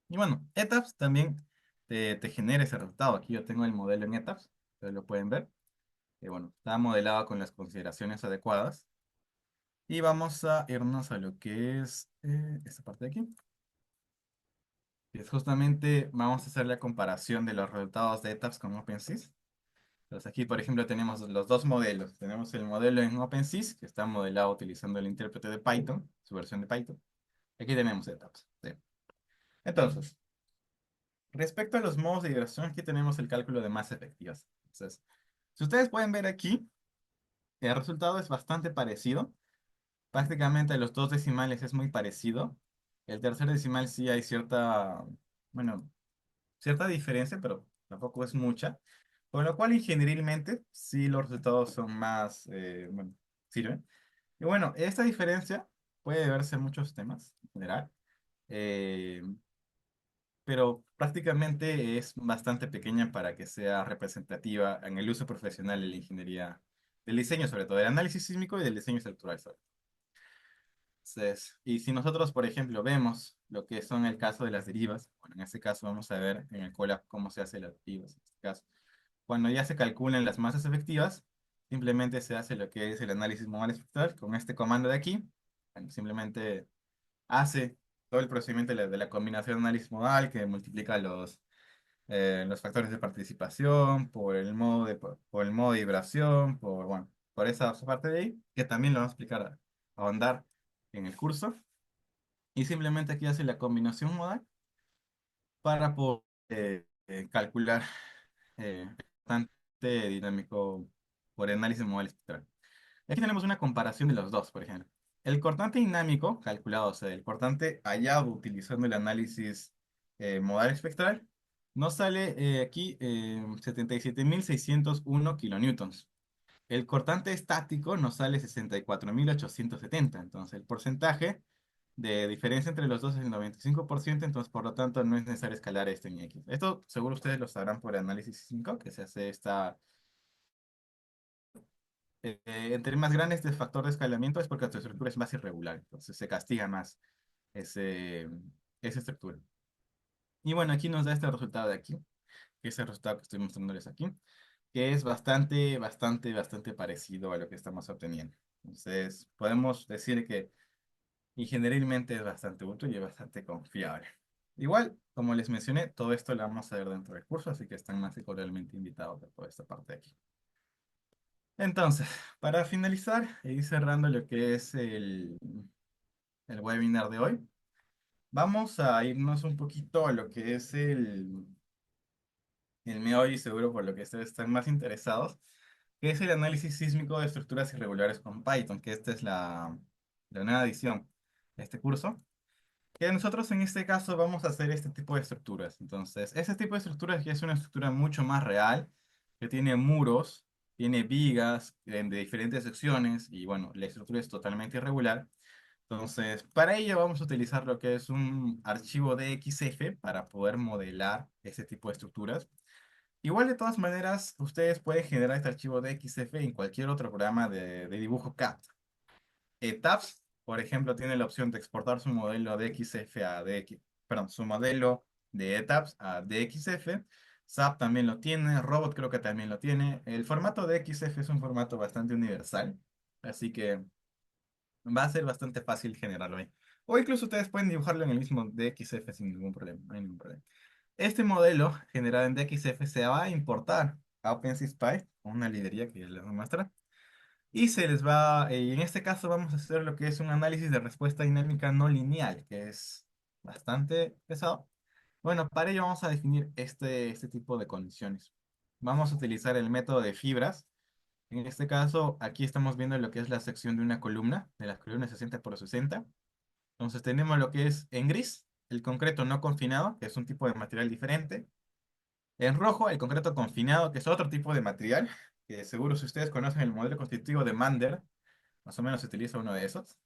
Y bueno, ETABS también te genera ese resultado. Aquí yo tengo el modelo en ETABS, ustedes lo pueden ver. Y bueno, está modelado con las consideraciones adecuadas. Y vamos a irnos a lo que es esta parte de aquí. Y es justamente, vamos a hacer la comparación de los resultados de ETABS con OpenSys. Entonces aquí, por ejemplo, tenemos los dos modelos. Tenemos el modelo en OpenSys, que está modelado utilizando el intérprete de Python, su versión de Python. Aquí tenemos ETABS. ¿Sí? Entonces, respecto a los modos de diversión, aquí tenemos el cálculo de masas efectivas. Entonces, si ustedes pueden ver aquí, el resultado es bastante parecido. Prácticamente los dos decimales es muy parecido. El tercer decimal sí hay bueno, cierta diferencia, pero tampoco es mucha. Con lo cual, ingenierilmente, sí los resultados son más, bueno, sirven. Y bueno, esta diferencia puede deberse a muchos temas en general, eh, pero prácticamente es bastante pequeña para que sea representativa en el uso profesional de la ingeniería, del diseño sobre todo, del análisis sísmico y del diseño estructural sobre todo. Entonces, y si nosotros, por ejemplo, vemos lo que son el caso de las derivas, bueno, en este caso vamos a ver en el Colab cómo se hace las derivas, en este caso. Cuando ya se calculan las masas efectivas, simplemente se hace lo que es el análisis modal espectral con este comando de aquí. Bueno, simplemente hace todo el procedimiento de la combinación de análisis modal que multiplica los factores de participación por por el modo de vibración, bueno, por esa parte de ahí, que también lo vamos a explicar a ahondar en el curso. Y simplemente aquí hace la combinación modal para poder calcular bastante dinámico por análisis modal espectral. Aquí tenemos una comparación de los dos, por ejemplo. El cortante dinámico, calculado, o sea, el cortante hallado utilizando el análisis modal espectral, nos sale aquí 77.601 kilonewtons. El cortante estático nos sale 64.870. Entonces, el porcentaje de diferencia entre los dos es el 95%. Entonces, por lo tanto, no es necesario escalar esto en X. Esto seguro ustedes lo sabrán por análisis sísmico, que se hace entre más grande este factor de escalamiento es porque tu estructura es más irregular, entonces se castiga más ese, esa estructura. Y bueno, aquí nos da este resultado de aquí, que es el resultado que estoy mostrándoles aquí, que es bastante parecido a lo que estamos obteniendo. Entonces, podemos decir que ingenierilmente es bastante útil y es bastante confiable. Igual, como les mencioné, todo esto lo vamos a ver dentro del curso, así que están más que cordialmente invitados a toda esta parte de aquí. Entonces, para finalizar e ir cerrando lo que es el webinar de hoy, vamos a irnos un poquito a lo que es el meollo y seguro por lo que ustedes están más interesados, que es el análisis sísmico de estructuras irregulares con Python, que esta es la nueva edición de este curso, que nosotros en este caso vamos a hacer este tipo de estructuras. Entonces, este tipo de estructuras ya es una estructura mucho más real, que tiene muros, tiene vigas de diferentes secciones y bueno, la estructura es totalmente irregular. Entonces, para ello vamos a utilizar lo que es un archivo DXF para poder modelar ese tipo de estructuras. Igual de todas maneras, ustedes pueden generar este archivo DXF en cualquier otro programa de dibujo CAD. Tabs, por ejemplo, tiene la opción de exportar su modelo DXF a DX, perdón, su modelo de Tabs a DXF. SAP también lo tiene, Robot creo que también lo tiene. El formato DXF es un formato bastante universal, así que va a ser bastante fácil generarlo ahí. O incluso ustedes pueden dibujarlo en el mismo DXF sin ningún problema, no hay ningún problema. Este modelo generado en DXF se va a importar a OpenSeaSpy, una librería que ya les voy a mostrar. Y se les va, y en este caso vamos a hacer lo que es un análisis de respuesta dinámica no lineal, que es bastante pesado. Bueno, para ello vamos a definir este tipo de condiciones. Vamos a utilizar el método de fibras. En este caso, aquí estamos viendo lo que es la sección de una columna, de las columnas 60 por 60. Entonces tenemos lo que es en gris, el concreto no confinado, que es un tipo de material diferente. En rojo, el concreto confinado, que es otro tipo de material, que seguro si ustedes conocen el modelo constitutivo de Mander, más o menos se utiliza uno de esos.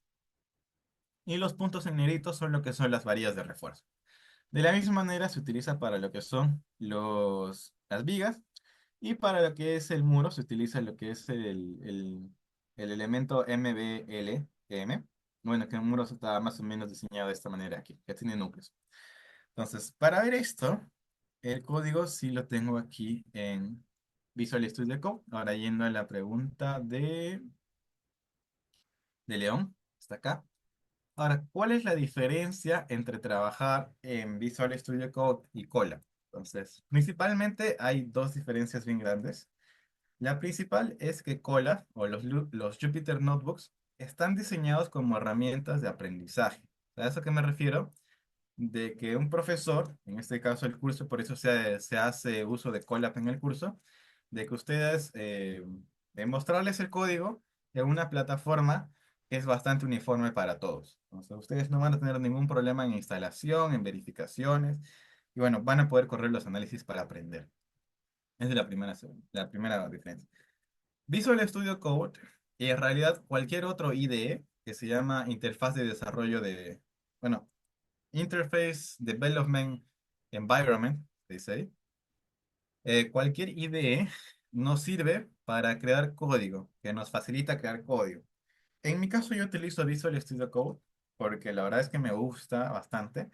Y los puntos en negrito son lo que son las varillas de refuerzo. De la misma manera se utiliza para lo que son las vigas y para lo que es el muro se utiliza lo que es el elemento MBLM. Bueno, que un muro está más o menos diseñado de esta manera aquí, que tiene núcleos. Entonces, para ver esto, el código sí lo tengo aquí en Visual Studio Code. Ahora yendo a la pregunta de León, está acá. Ahora, ¿cuál es la diferencia entre trabajar en Visual Studio Code y Cola? Entonces, principalmente hay dos diferencias bien grandes. La principal es que Cola o los Jupyter Notebooks están diseñados como herramientas de aprendizaje. ¿A eso qué me refiero? De que un profesor, en este caso el curso, por eso se hace uso de Colab en el curso, de que ustedes, de mostrarles el código en una plataforma que es bastante uniforme para todos. Entonces, ustedes no van a tener ningún problema en instalación, en verificaciones, y bueno, van a poder correr los análisis para aprender. Esa es la primera diferencia. Visual Studio Code, y en realidad cualquier otro IDE, que se llama Interfaz de Desarrollo bueno, Interface Development Environment, se dice ahí. Cualquier IDE nos sirve para crear código, que nos facilita crear código. En mi caso yo utilizo Visual Studio Code porque la verdad es que me gusta bastante.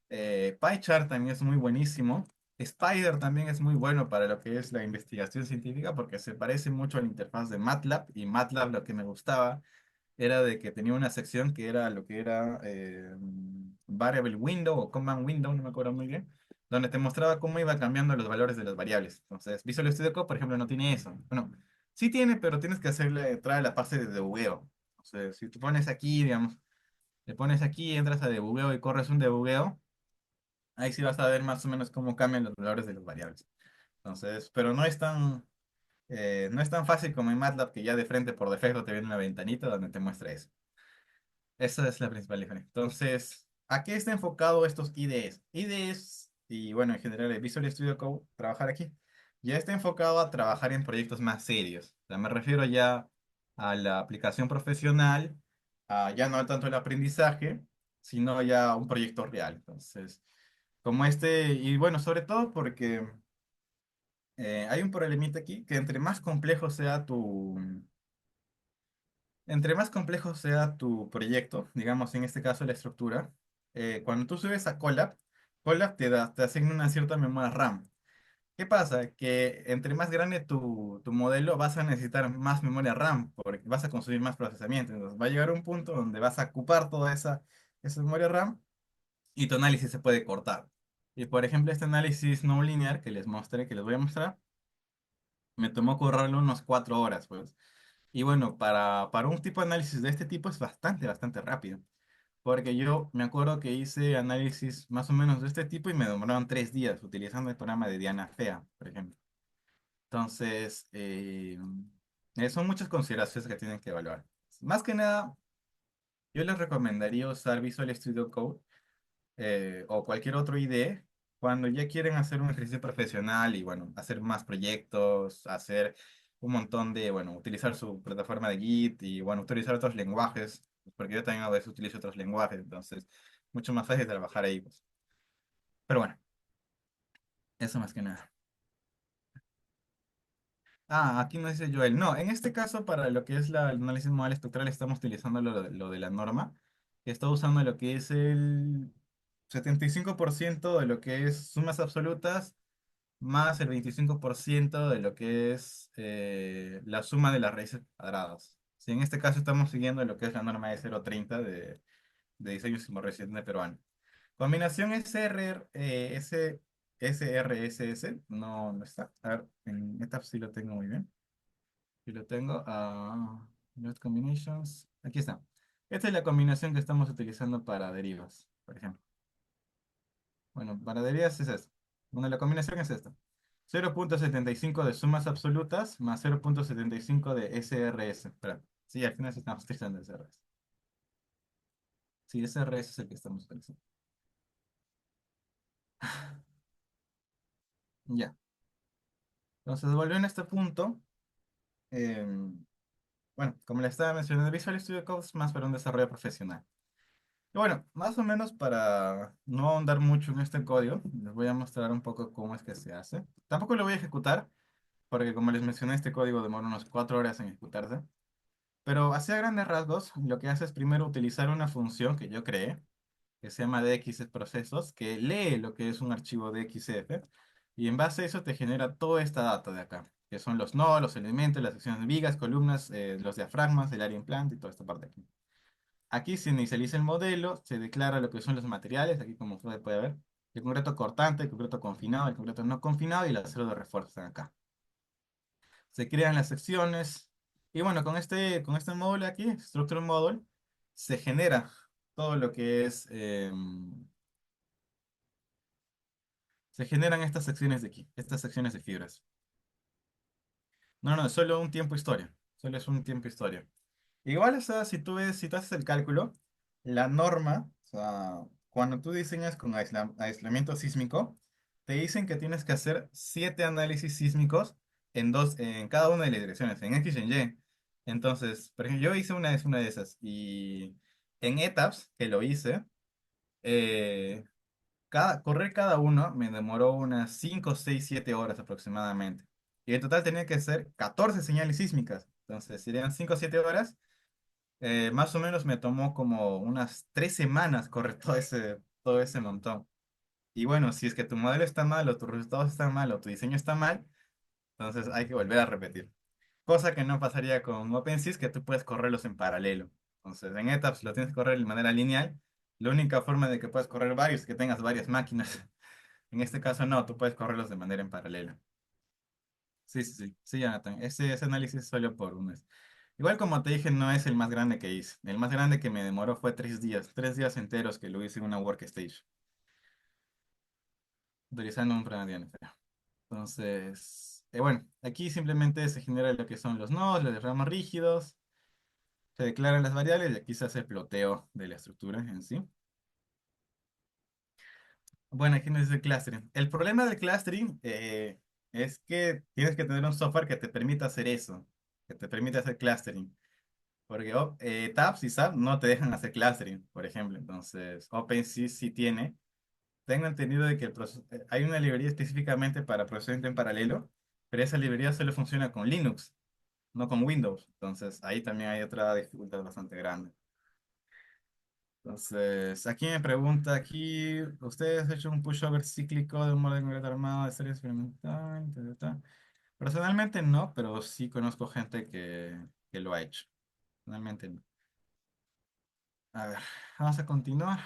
PyChart también es muy buenísimo. Spider también es muy bueno para lo que es la investigación científica porque se parece mucho a la interfaz de MATLAB y MATLAB lo que me gustaba era de que tenía una sección que era lo que era Variable Window o Command Window, no me acuerdo muy bien, donde te mostraba cómo iba cambiando los valores de las variables. Entonces, Visual Studio Code, por ejemplo, no tiene eso. Bueno, sí tiene, pero tienes que hacerle, trae la parte de debugueo. O sea, si tú pones aquí, digamos, le pones aquí, entras a debugueo y corres un debugueo, ahí sí vas a ver más o menos cómo cambian los valores de las variables. Entonces, pero no es tan fácil como en MATLAB que ya de frente por defecto te viene una ventanita donde te muestra eso. Esa es la principal diferencia. Entonces, ¿a qué está enfocado estos IDEs? IDEs y bueno, en general el Visual Studio Code, trabajar aquí, ya está enfocado a trabajar en proyectos más serios. O sea, me refiero ya a la aplicación profesional, ya no tanto el aprendizaje, sino ya un proyecto real. Entonces, como este, y bueno, sobre todo porque hay un problemita aquí, que entre más complejo sea tu proyecto, digamos en este caso la estructura, cuando tú subes a Colab, Colab te asigna una cierta memoria RAM. ¿Qué pasa? Que entre más grande tu modelo, vas a necesitar más memoria RAM, porque vas a consumir más procesamiento. Entonces va a llegar un punto donde vas a ocupar toda esa memoria RAM y tu análisis se puede cortar. Y por ejemplo, este análisis no lineal que les voy a mostrar, me tomó correrlo unos 4 horas, pues. Y bueno, para un tipo de análisis de este tipo es bastante rápido. Porque yo me acuerdo que hice análisis más o menos de este tipo y me demoraron 3 días utilizando el programa de Diana Fea, por ejemplo. Entonces, son muchas consideraciones que tienen que evaluar. Más que nada, yo les recomendaría usar Visual Studio Code o cualquier otro IDE cuando ya quieren hacer un ejercicio profesional y bueno, hacer más proyectos, hacer un montón de, bueno, utilizar su plataforma de Git y bueno, utilizar otros lenguajes, porque yo también a veces utilizo otros lenguajes, entonces mucho más fácil trabajar ahí, pues. Pero bueno, eso más que nada. Aquí nos dice Joel. No, en este caso, para lo que es el análisis modal estructural, estamos utilizando lo de la norma, que está usando lo que es el 75% de lo que es sumas absolutas más el 25% de lo que es la suma de las raíces cuadradas. Si en este caso estamos siguiendo lo que es la norma de 0,30 de diseño simorresidente peruano. Combinación SRSS, no, no está. A ver, en esta sí lo tengo muy bien. Sí lo tengo. Not combinations. Aquí está. Esta es la combinación que estamos utilizando para derivas, por ejemplo. Bueno, para derivas es esta. Bueno, la combinación es esta. 0,75 de sumas absolutas más 0,75 de SRS. Espera. Sí, al final sí estamos utilizando SRS. Sí, SRS es el que estamos utilizando. Ya. Entonces, volviendo a este punto, bueno, como le estaba mencionando, Visual Studio Code es más para un desarrollo profesional. Y bueno, más o menos para no ahondar mucho en este código, les voy a mostrar un poco cómo es que se hace. Tampoco lo voy a ejecutar, porque como les mencioné, este código demora unos 4 horas en ejecutarse. Pero así a grandes rasgos, lo que hace es primero utilizar una función que yo creé, que se llama DXProcesos, que lee lo que es un archivo DXF, y en base a eso te genera toda esta data de acá, que son los nodos, los elementos, las secciones de vigas, columnas, los diafragmas, el área implante y toda esta parte aquí. Aquí se inicializa el modelo, se declara lo que son los materiales, aquí como usted puede ver, el concreto cortante, el concreto confinado, el concreto no confinado y el acero de refuerzo están acá. Se crean las secciones y bueno, con este módulo aquí, Structure Module, se genera todo lo que es, se generan estas secciones de aquí, estas secciones de fibras. No, no, es solo un tiempo historia, solo es un tiempo historia. Igual, o sea, si tú haces el cálculo, la norma, o sea, cuando tú diseñas con aislamiento sísmico, te dicen que tienes que hacer 7 análisis sísmicos en cada una de las direcciones, en X y en Y. Entonces, por ejemplo, yo hice una de esas y en ETAPS, que lo hice, eh, correr cada uno me demoró unas 5 6 7 horas aproximadamente. Y en total tenía que hacer 14 señales sísmicas. Entonces, serían 5 o 7 horas. Más o menos me tomó como unas 3 semanas correr todo ese montón. Y bueno, si es que tu modelo está mal o tus resultados están mal o tu diseño está mal, entonces hay que volver a repetir. Cosa que no pasaría con OpenSys, que tú puedes correrlos en paralelo. Entonces en ETAPS lo tienes que correr de manera lineal. La única forma de que puedas correr varios es que tengas varias máquinas. En este caso no, tú puedes correrlos de manera en paralelo. Sí, sí, sí, sí, Jonathan. Ese análisis es solo por un mes. Igual como te dije, no es el más grande que hice. El más grande que me demoró fue 3 días, 3 días enteros que lo hice en una workstation, utilizando un programa de NFA. Entonces, bueno, aquí simplemente se genera lo que son los nodos, los diagramas rígidos. Se declaran las variables y aquí se hace el ploteo de la estructura en sí. Bueno, aquí nos dice el clustering. El problema del clustering es que tienes que tener un software que te permita hacer eso, que te permita hacer clustering. Porque Tabs y SAP no te dejan hacer clustering, por ejemplo. Entonces, OpenSys sí tiene. Tengo entendido de que hay una librería específicamente para procesamiento en paralelo, pero esa librería solo funciona con Linux, no con Windows. Entonces, ahí también hay otra dificultad bastante grande. Entonces, aquí me pregunta, aquí, ¿ustedes han hecho un pushover cíclico de un modelo de armado de serie experimental? Ta, ta, ta? Personalmente no, pero sí conozco gente que lo ha hecho. Personalmente no. A ver, vamos a continuar.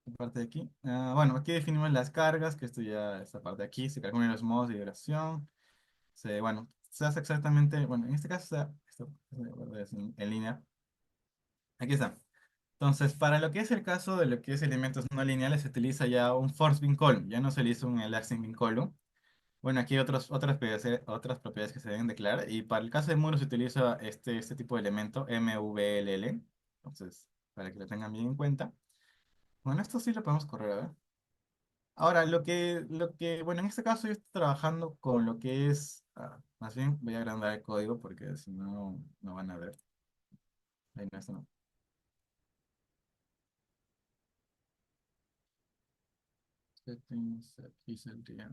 Esta parte de aquí. Bueno, aquí definimos las cargas, que esto ya, esta parte de aquí, se calculan los modos de vibración. Bueno, se hace exactamente, bueno, en este caso, esto es en línea. Aquí está. Entonces, para lo que es el caso de lo que es elementos no lineales, se utiliza ya un force bin column, ya no se utiliza un elapsing bin column. Bueno, aquí hay otras propiedades que se deben declarar, y para el caso de muros se utiliza este tipo de elemento, MVLL. Entonces, para que lo tengan bien en cuenta. Bueno, esto sí lo podemos correr, a ver. Ahora, bueno, en este caso yo estoy trabajando con lo que es, más bien voy a agrandar el código porque si no, no van a ver. Ahí no, esto no. Settings, aquí saldría.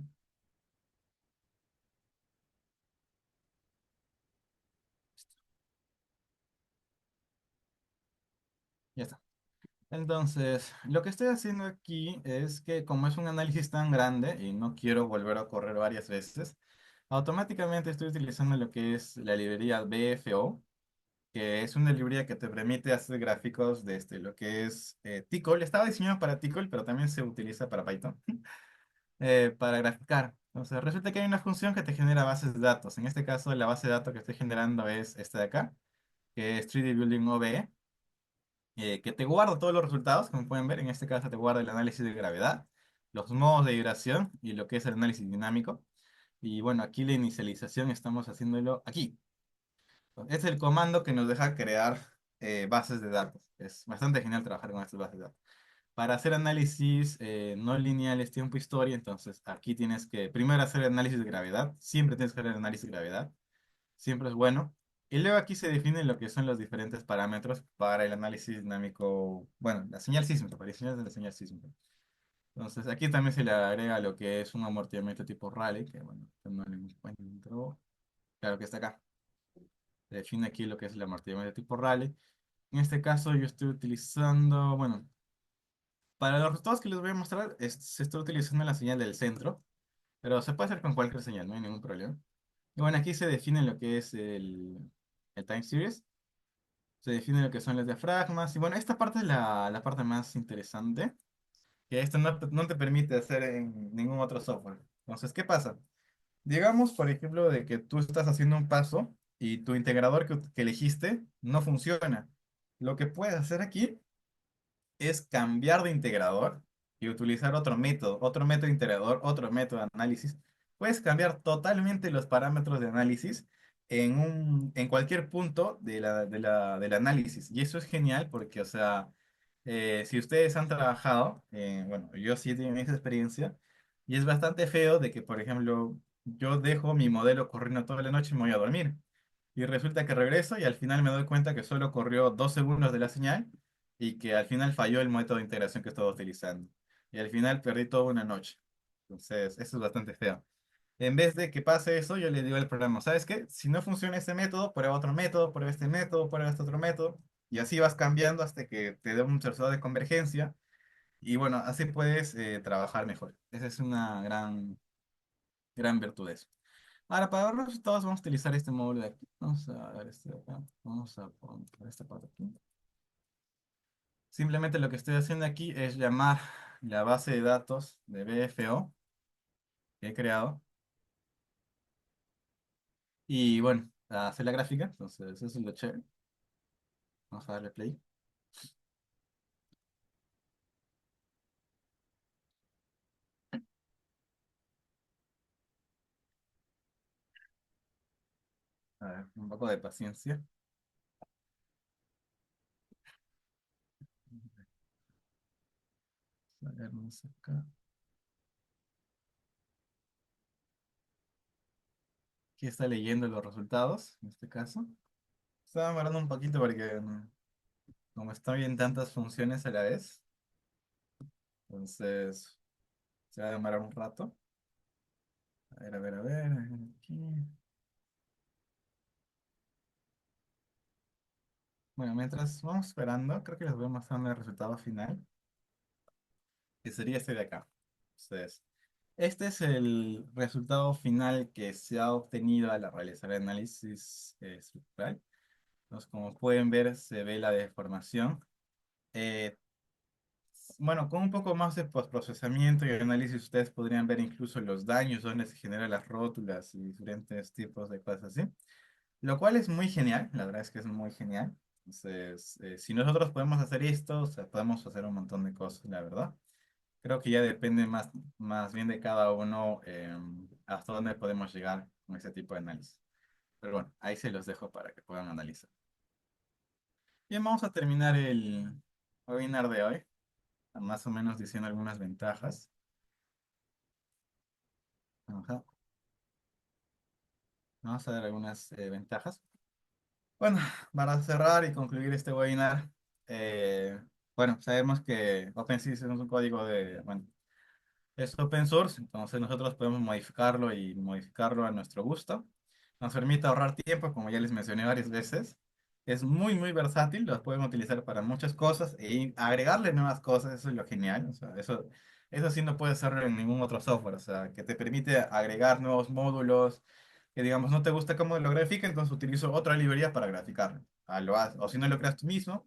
Ya está. Entonces, lo que estoy haciendo aquí es que como es un análisis tan grande y no quiero volver a correr varias veces, automáticamente estoy utilizando lo que es la librería BFO, que es una librería que te permite hacer gráficos de lo que es Tcl. Estaba diseñado para Tcl, pero también se utiliza para Python, para graficar. Entonces, resulta que hay una función que te genera bases de datos. En este caso, la base de datos que estoy generando es esta de acá, que es 3D Building OBE, que te guarda todos los resultados, como pueden ver. En este caso te guarda el análisis de gravedad, los modos de vibración y lo que es el análisis dinámico. Y bueno, aquí la inicialización estamos haciéndolo aquí. Es el comando que nos deja crear bases de datos. Es bastante genial trabajar con estas bases de datos. Para hacer análisis no lineales tiempo-historia, entonces aquí tienes que primero hacer análisis de gravedad. Siempre tienes que hacer análisis de gravedad. Siempre es bueno. Y luego aquí se definen lo que son los diferentes parámetros para el análisis dinámico, bueno, la señal sísmica, para diseñar la señal sísmica. Entonces aquí también se le agrega lo que es un amortiguamiento tipo Rayleigh, que bueno, no lo encuentro. Claro que está acá. Se define aquí lo que es el amortiguamiento tipo Rayleigh. En este caso yo estoy utilizando, bueno, para los resultados que les voy a mostrar, se está utilizando la señal del centro, pero se puede hacer con cualquier señal, no hay ningún problema. Y bueno, aquí se define lo que es el time series. Se define lo que son los diafragmas. Y bueno, esta parte es la parte más interesante, que esto no te permite hacer en ningún otro software. Entonces, ¿qué pasa? Digamos, por ejemplo, de que tú estás haciendo un paso y tu integrador que elegiste no funciona. Lo que puedes hacer aquí es cambiar de integrador y utilizar otro método integrador, otro método de análisis. Puedes cambiar totalmente los parámetros de análisis en cualquier punto del análisis. Y eso es genial porque, o sea, si ustedes han trabajado, bueno, yo sí tengo esa experiencia, y es bastante feo de que, por ejemplo, yo dejo mi modelo corriendo toda la noche y me voy a dormir. Y resulta que regreso y al final me doy cuenta que solo corrió 2 segundos de la señal y que al final falló el método de integración que estaba utilizando. Y al final perdí toda una noche. Entonces, eso es bastante feo. En vez de que pase eso, yo le digo al programa, ¿sabes qué? Si no funciona este método, prueba otro método, prueba este método, prueba este otro método. Y así vas cambiando hasta que te dé un resultado de convergencia. Y bueno, así puedes trabajar mejor. Esa es una gran virtud de eso. Ahora, para ver los resultados, vamos a utilizar este módulo de aquí. Vamos a ver este de acá. Vamos a poner esta parte aquí. Simplemente lo que estoy haciendo aquí es llamar la base de datos de BFO que he creado. Y bueno, a hacer la gráfica. Entonces, eso es lo chévere. Vamos a darle play. A ver, un poco de paciencia. vernos acá. Aquí está leyendo los resultados, en este caso. Está demorando un poquito porque como está bien tantas funciones a la vez, entonces se va a demorar un rato. A ver, a ver, a ver. A ver aquí. Bueno, mientras vamos esperando, creo que les voy a mostrar el resultado final, que sería este de acá. Entonces, este es el resultado final que se ha obtenido al realizar el análisis estructural. Entonces, como pueden ver, se ve la deformación. Eh, bueno, con un poco más de postprocesamiento y análisis, ustedes podrían ver incluso los daños donde se generan las rótulas y diferentes tipos de cosas así. Lo cual es muy genial, la verdad es que es muy genial. Entonces, si nosotros podemos hacer esto, o sea, podemos hacer un montón de cosas, la verdad. Creo que ya depende más bien de cada uno hasta dónde podemos llegar con ese tipo de análisis. Pero bueno, ahí se los dejo para que puedan analizar. Bien, vamos a terminar el webinar de hoy, más o menos diciendo algunas ventajas. Ajá. Vamos a ver algunas ventajas. Bueno, para cerrar y concluir este webinar, eh, bueno, sabemos que OpenSea es un código bueno, es open source, entonces nosotros podemos modificarlo y modificarlo a nuestro gusto. Nos permite ahorrar tiempo, como ya les mencioné varias veces. Es muy versátil, lo pueden utilizar para muchas cosas y agregarle nuevas cosas, eso es lo genial. O sea, eso sí no puede hacerlo en ningún otro software, o sea, que te permite agregar nuevos módulos, que digamos no te gusta cómo lo grafica, entonces utilizo otra librería para graficarlo. O si no lo creas tú mismo,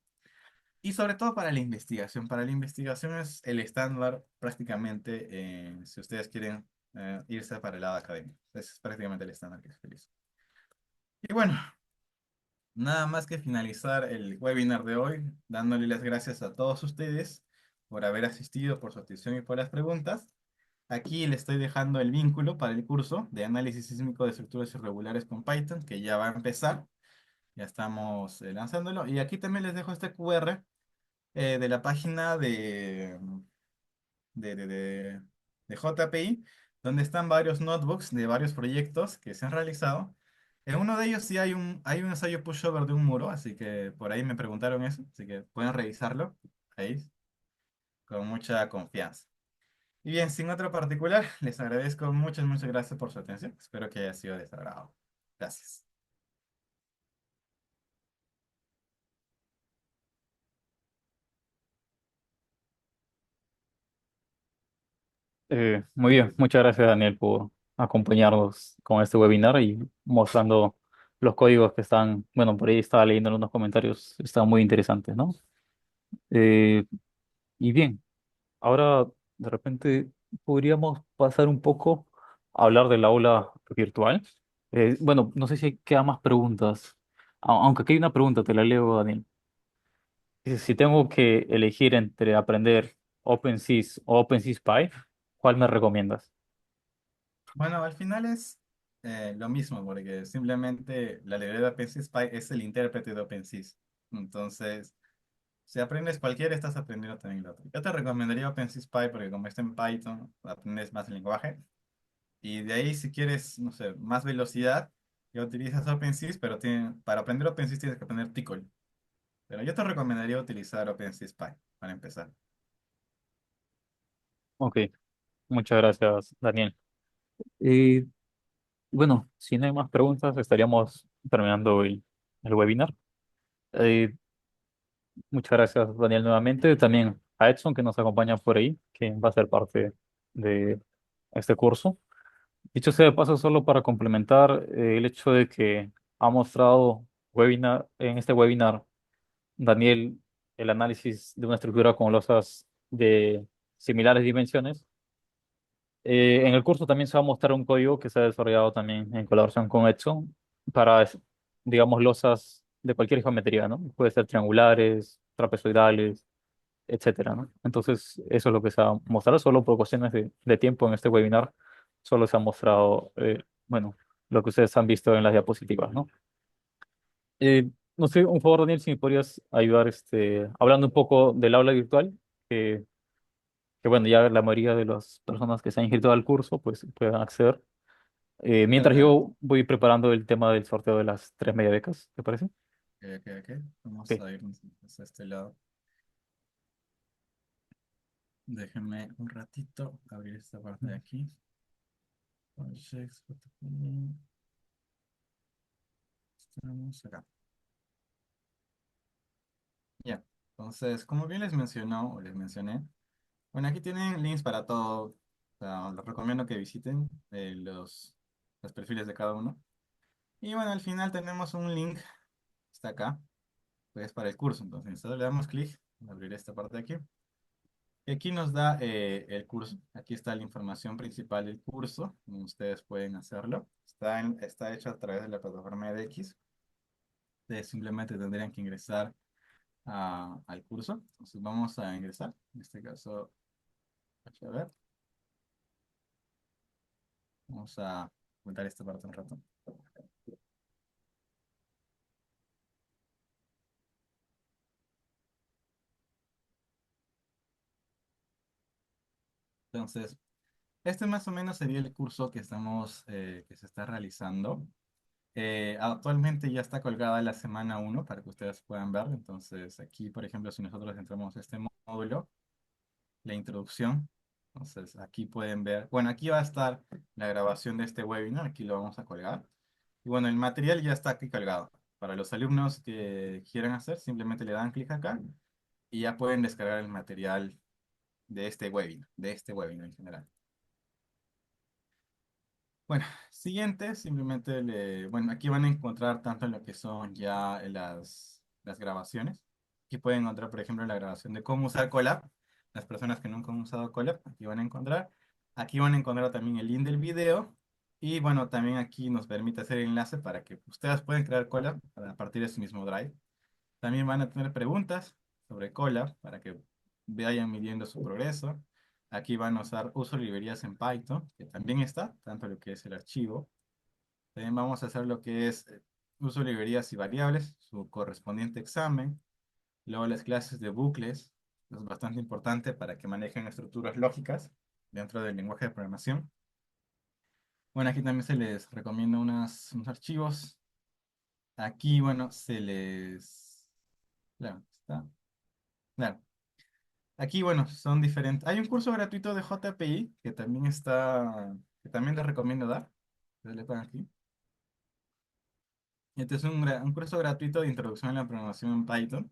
y sobre todo para la investigación. Para la investigación es el estándar prácticamente, si ustedes quieren irse para el lado académico. Ese es prácticamente el estándar que se utiliza. Y bueno, nada más que finalizar el webinar de hoy, dándole las gracias a todos ustedes por haber asistido, por su atención y por las preguntas. Aquí le estoy dejando el vínculo para el curso de análisis sísmico de estructuras irregulares con Python, que ya va a empezar. Ya estamos lanzándolo. Y aquí también les dejo este QR de la página de, de, de, de JPI, donde están varios notebooks de varios proyectos que se han realizado. En uno de ellos sí hay un ensayo pushover de un muro, así que por ahí me preguntaron eso, así que pueden revisarlo ahí con mucha confianza. Y bien, sin otro particular, les agradezco muchas gracias por su atención. Espero que haya sido de su agrado. Gracias. Muy bien, muchas gracias Daniel por acompañarnos con este webinar y mostrando los códigos que están, bueno, por ahí estaba leyendo en unos comentarios, están muy interesantes, ¿no? Eh, y bien, ahora de repente podríamos pasar un poco a hablar del aula virtual. Bueno, no sé si quedan más preguntas, aunque aquí hay una pregunta, te la leo, Daniel. Dice, si tengo que elegir entre aprender OpenSys o OpenSys Spy, ¿cuál me recomiendas? Bueno, al final es lo mismo, porque simplemente la librería de OpenSys es el intérprete de OpenSys. Entonces, si aprendes cualquiera, estás aprendiendo también el otro. Yo te recomendaría OpenSys porque como está en Python, aprendes más el lenguaje. Y de ahí, si quieres, no sé, más velocidad, ya utilizas OpenSys, pero para aprender OpenSys tienes que aprender Tcl. Pero yo te recomendaría utilizar OpenSys para empezar. Ok, muchas gracias, Daniel. Y bueno, si no hay más preguntas, estaríamos terminando el webinar. Eh, Muchas gracias, Daniel, nuevamente. También a Edson, que nos acompaña por ahí, que va a ser parte de este curso. Dicho sea de paso, solo para complementar el hecho de que ha mostrado en este webinar, Daniel, el análisis de una estructura con losas de similares dimensiones. En el curso también se va a mostrar un código que se ha desarrollado también en colaboración con Edson para, digamos, losas de cualquier geometría, ¿no? Puede ser triangulares, trapezoidales, etcétera, ¿no? Entonces, eso es lo que se va a mostrar, solo por cuestiones de tiempo en este webinar, solo se ha mostrado, bueno, lo que ustedes han visto en las diapositivas, ¿no? No sé, un favor, Daniel, si me podrías ayudar, hablando un poco del aula virtual, que bueno, ya la mayoría de las personas que se han inscrito al curso pues puedan acceder. Claro, Mientras claro. yo voy preparando el tema del sorteo de las tres media becas, ¿te parece? Ok, ok, ok. Vamos Ok. a irnos hacia este lado. Déjenme un ratito abrir esta parte de aquí. Projects, estamos acá. Ya. Entonces, como bien les mencionó o les mencioné, bueno, aquí tienen links para todo. O sea, les recomiendo que visiten los perfiles de cada uno. Y bueno, al final tenemos un link, está acá, pues para el curso. Entonces, le damos clic, abrir esta parte de aquí. Y aquí nos da el curso. Aquí está la información principal del curso. Como ustedes pueden hacerlo. Está hecho a través de la plataforma edX. Ustedes simplemente tendrían que ingresar al curso. Entonces vamos a ingresar. En este caso, a ver, vamos a comentar esta parte un rato. Entonces, este más o menos sería el curso que se está realizando. Actualmente ya está colgada la semana uno para que ustedes puedan ver. Entonces, aquí, por ejemplo, si nosotros entramos a este módulo, la introducción, entonces aquí pueden ver, bueno, aquí va a estar la grabación de este webinar, aquí lo vamos a colgar. Y bueno, el material ya está aquí colgado. Para los alumnos que quieran hacer, simplemente le dan clic acá y ya pueden descargar el material de este webinar en general. Bueno, siguiente, bueno, aquí van a encontrar tanto lo que son ya las grabaciones. Aquí pueden encontrar, por ejemplo, la grabación de cómo usar Colab. Las personas que nunca han usado Colab, aquí van a encontrar. Aquí van a encontrar también el link del video. Y bueno, también aquí nos permite hacer el enlace para que ustedes puedan crear Colab a partir de su mismo Drive. También van a tener preguntas sobre Colab para que vayan midiendo su progreso. Aquí van a usar uso de librerías en Python, que también está, tanto lo que es el archivo. También vamos a hacer lo que es uso de librerías y variables, su correspondiente examen. Luego las clases de bucles, es bastante importante para que manejen estructuras lógicas dentro del lenguaje de programación. Bueno, aquí también se les recomienda unos archivos. Aquí, bueno, Claro, está. Claro. Aquí, bueno, son diferentes. Hay un curso gratuito de JPI que también les recomiendo dar. Ustedes le dan aquí. Este es un curso gratuito de introducción a la programación en Python.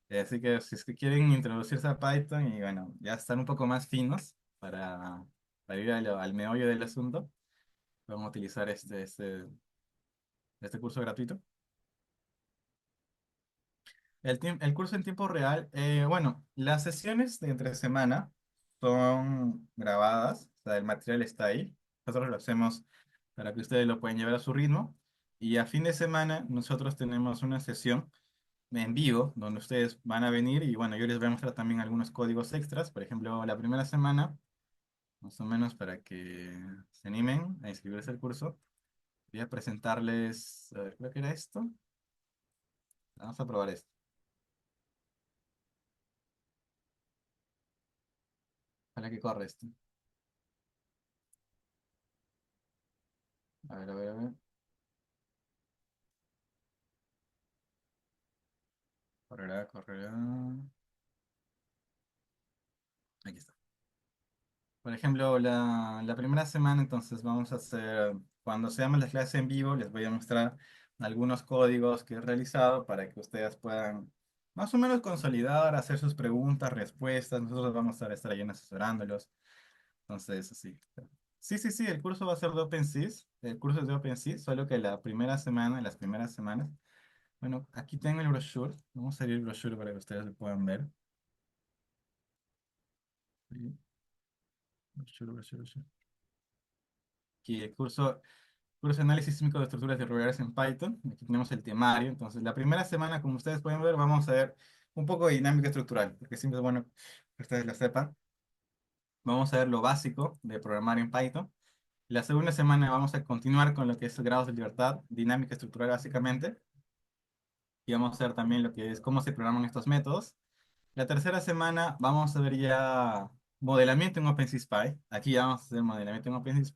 Así que si es que quieren introducirse a Python y bueno, ya están un poco más finos para ir al meollo del asunto, vamos a utilizar este curso gratuito. El curso en tiempo real, bueno, las sesiones de entre semana son grabadas, o sea, el material está ahí. Nosotros lo hacemos para que ustedes lo puedan llevar a su ritmo. Y a fin de semana nosotros tenemos una sesión en vivo donde ustedes van a venir y bueno, yo les voy a mostrar también algunos códigos extras. Por ejemplo, la primera semana, más o menos para que se animen a inscribirse al curso, voy a presentarles, a ver, creo que era esto. Vamos a probar esto. Para que corre esto. A ver, a ver, a ver. Correrá, correrá. Aquí está. Por ejemplo, la primera semana, entonces vamos a hacer, cuando seamos las clases en vivo, les voy a mostrar algunos códigos que he realizado para que ustedes puedan más o menos consolidar, hacer sus preguntas, respuestas. Nosotros vamos a estar ahí asesorándolos. Entonces, así. Sí, sí, sí, el curso va a ser de OpenSys. El curso es de OpenSys, solo que la primera semana, las primeras semanas. Bueno, aquí tengo el brochure. Vamos a abrir el brochure para que ustedes lo puedan ver. Sí, brochure, brochure, brochure. Aquí el curso de análisis sísmico de estructuras irregulares en Python. Aquí tenemos el temario. Entonces, la primera semana, como ustedes pueden ver, vamos a ver un poco de dinámica estructural, porque siempre es bueno que ustedes lo sepan. Vamos a ver lo básico de programar en Python. La segunda semana vamos a continuar con lo que es grados de libertad, dinámica estructural básicamente. Y vamos a ver también lo que es cómo se programan estos métodos. La tercera semana vamos a ver ya modelamiento en OpenSys Aquí ya vamos a hacer modelamiento en OpenSys.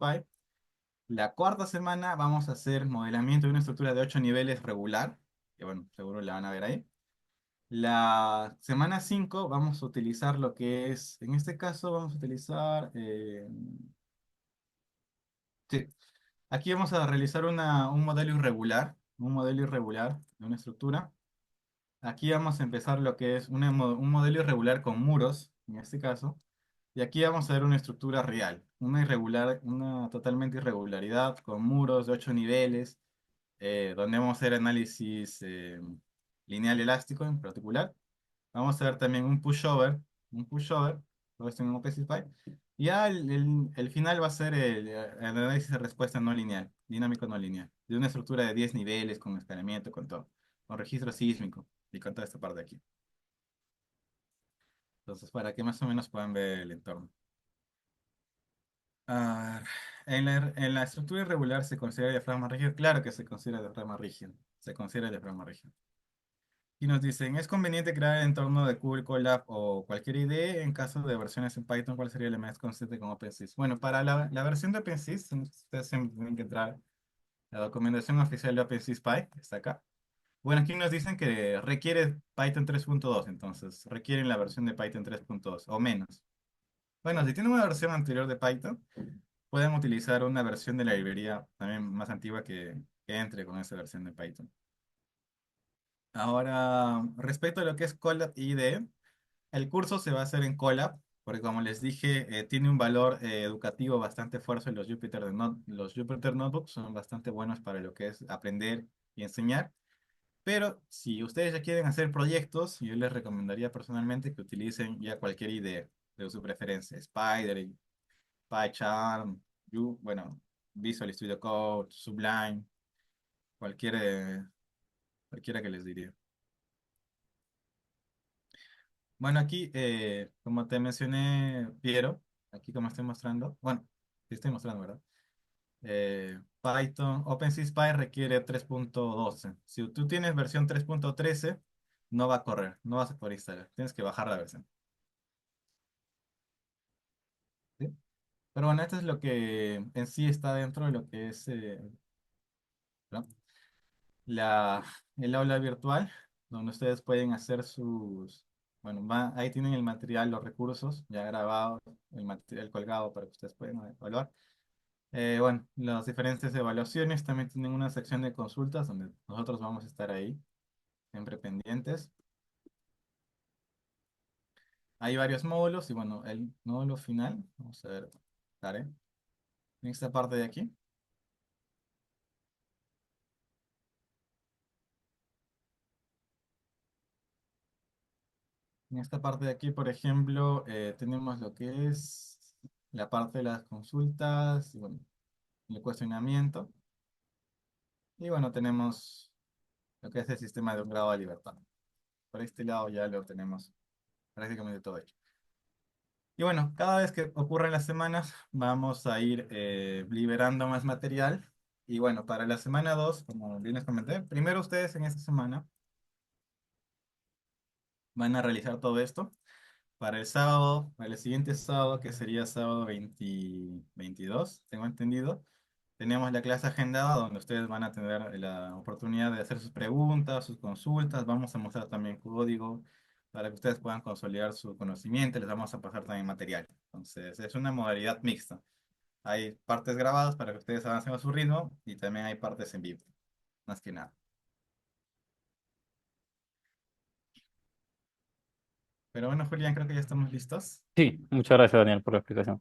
La cuarta semana vamos a hacer modelamiento de una estructura de 8 niveles regular, que bueno, seguro la van a ver ahí. La semana 5 vamos a utilizar lo que es, en este caso vamos a utilizar, sí, aquí vamos a realizar un modelo irregular de una estructura. Aquí vamos a empezar lo que es un modelo irregular con muros, en este caso. Y aquí vamos a ver una estructura real, una totalmente irregularidad con muros de 8 niveles, donde vamos a hacer análisis lineal elástico en particular. Vamos a ver también un pushover, todo esto en OpenCPy. Y ya el final va a ser el análisis de respuesta no lineal, dinámico no lineal, de una estructura de 10 niveles con escalamiento, con todo, con registro sísmico y con toda esta parte de aquí. Entonces, para que más o menos puedan ver el entorno. Ah, en la estructura irregular se considera diafragma rígido. Claro que se considera diafragma rígido. Se considera diafragma rígido. Y nos dicen, ¿es conveniente crear el entorno de Google Colab o cualquier IDE en caso de versiones en Python? ¿Cuál sería el más consistente con OpenSys? Bueno, para la versión de OpenSys, ustedes siempre tienen que entrar a la documentación oficial de OpenSys Py, que está acá. Bueno, aquí nos dicen que requiere Python 3.2, entonces requieren la versión de Python 3.2 o menos. Bueno, si tienen una versión anterior de Python, pueden utilizar una versión de la librería también más antigua que entre con esa versión de Python. Ahora, respecto a lo que es Colab IDE, el curso se va a hacer en Colab, porque como les dije, tiene un valor educativo bastante fuerte. Los Jupyter Notebooks son bastante buenos para lo que es aprender y enseñar. Pero si ustedes ya quieren hacer proyectos, yo les recomendaría personalmente que utilicen ya cualquier IDE de su preferencia. Spider, PyCharm, bueno, Visual Studio Code, Sublime, cualquier, cualquiera que les diría. Bueno, aquí, como te mencioné, Piero, aquí como estoy mostrando, bueno, sí estoy mostrando, ¿verdad? Python, OpenSys requiere 3.12. Si tú tienes versión 3.13, no va a correr, no vas a poder instalar, tienes que bajar la versión. ¿Sí? Pero bueno, esto es lo que en sí está dentro de lo que es ¿no? la, el aula virtual, donde ustedes pueden hacer bueno, ahí tienen el material, los recursos ya grabados, el material colgado para que ustedes puedan evaluar. Bueno, las diferentes evaluaciones también tienen una sección de consultas donde nosotros vamos a estar ahí, siempre pendientes. Hay varios módulos y bueno, el módulo final, vamos a ver, estaré en esta parte de aquí. En esta parte de aquí, por ejemplo, tenemos lo que es la parte de las consultas y bueno, el cuestionamiento. Y bueno, tenemos lo que es el sistema de un grado de libertad. Por este lado ya lo tenemos prácticamente todo hecho. Y bueno, cada vez que ocurren las semanas, vamos a ir liberando más material. Y bueno, para la semana 2 como bien les comenté, primero ustedes en esta semana van a realizar todo esto. Para el sábado, para el siguiente sábado, que sería sábado 22 tengo entendido, tenemos la clase agendada donde ustedes van a tener la oportunidad de hacer sus preguntas, sus consultas. Vamos a mostrar también código para que ustedes puedan consolidar su conocimiento. Les vamos a pasar también material. Entonces, es una modalidad mixta. Hay partes grabadas para que ustedes avancen a su ritmo y también hay partes en vivo, más que nada. Pero bueno, Julián, creo que ya estamos listos. Sí, muchas gracias, Daniel, por la explicación.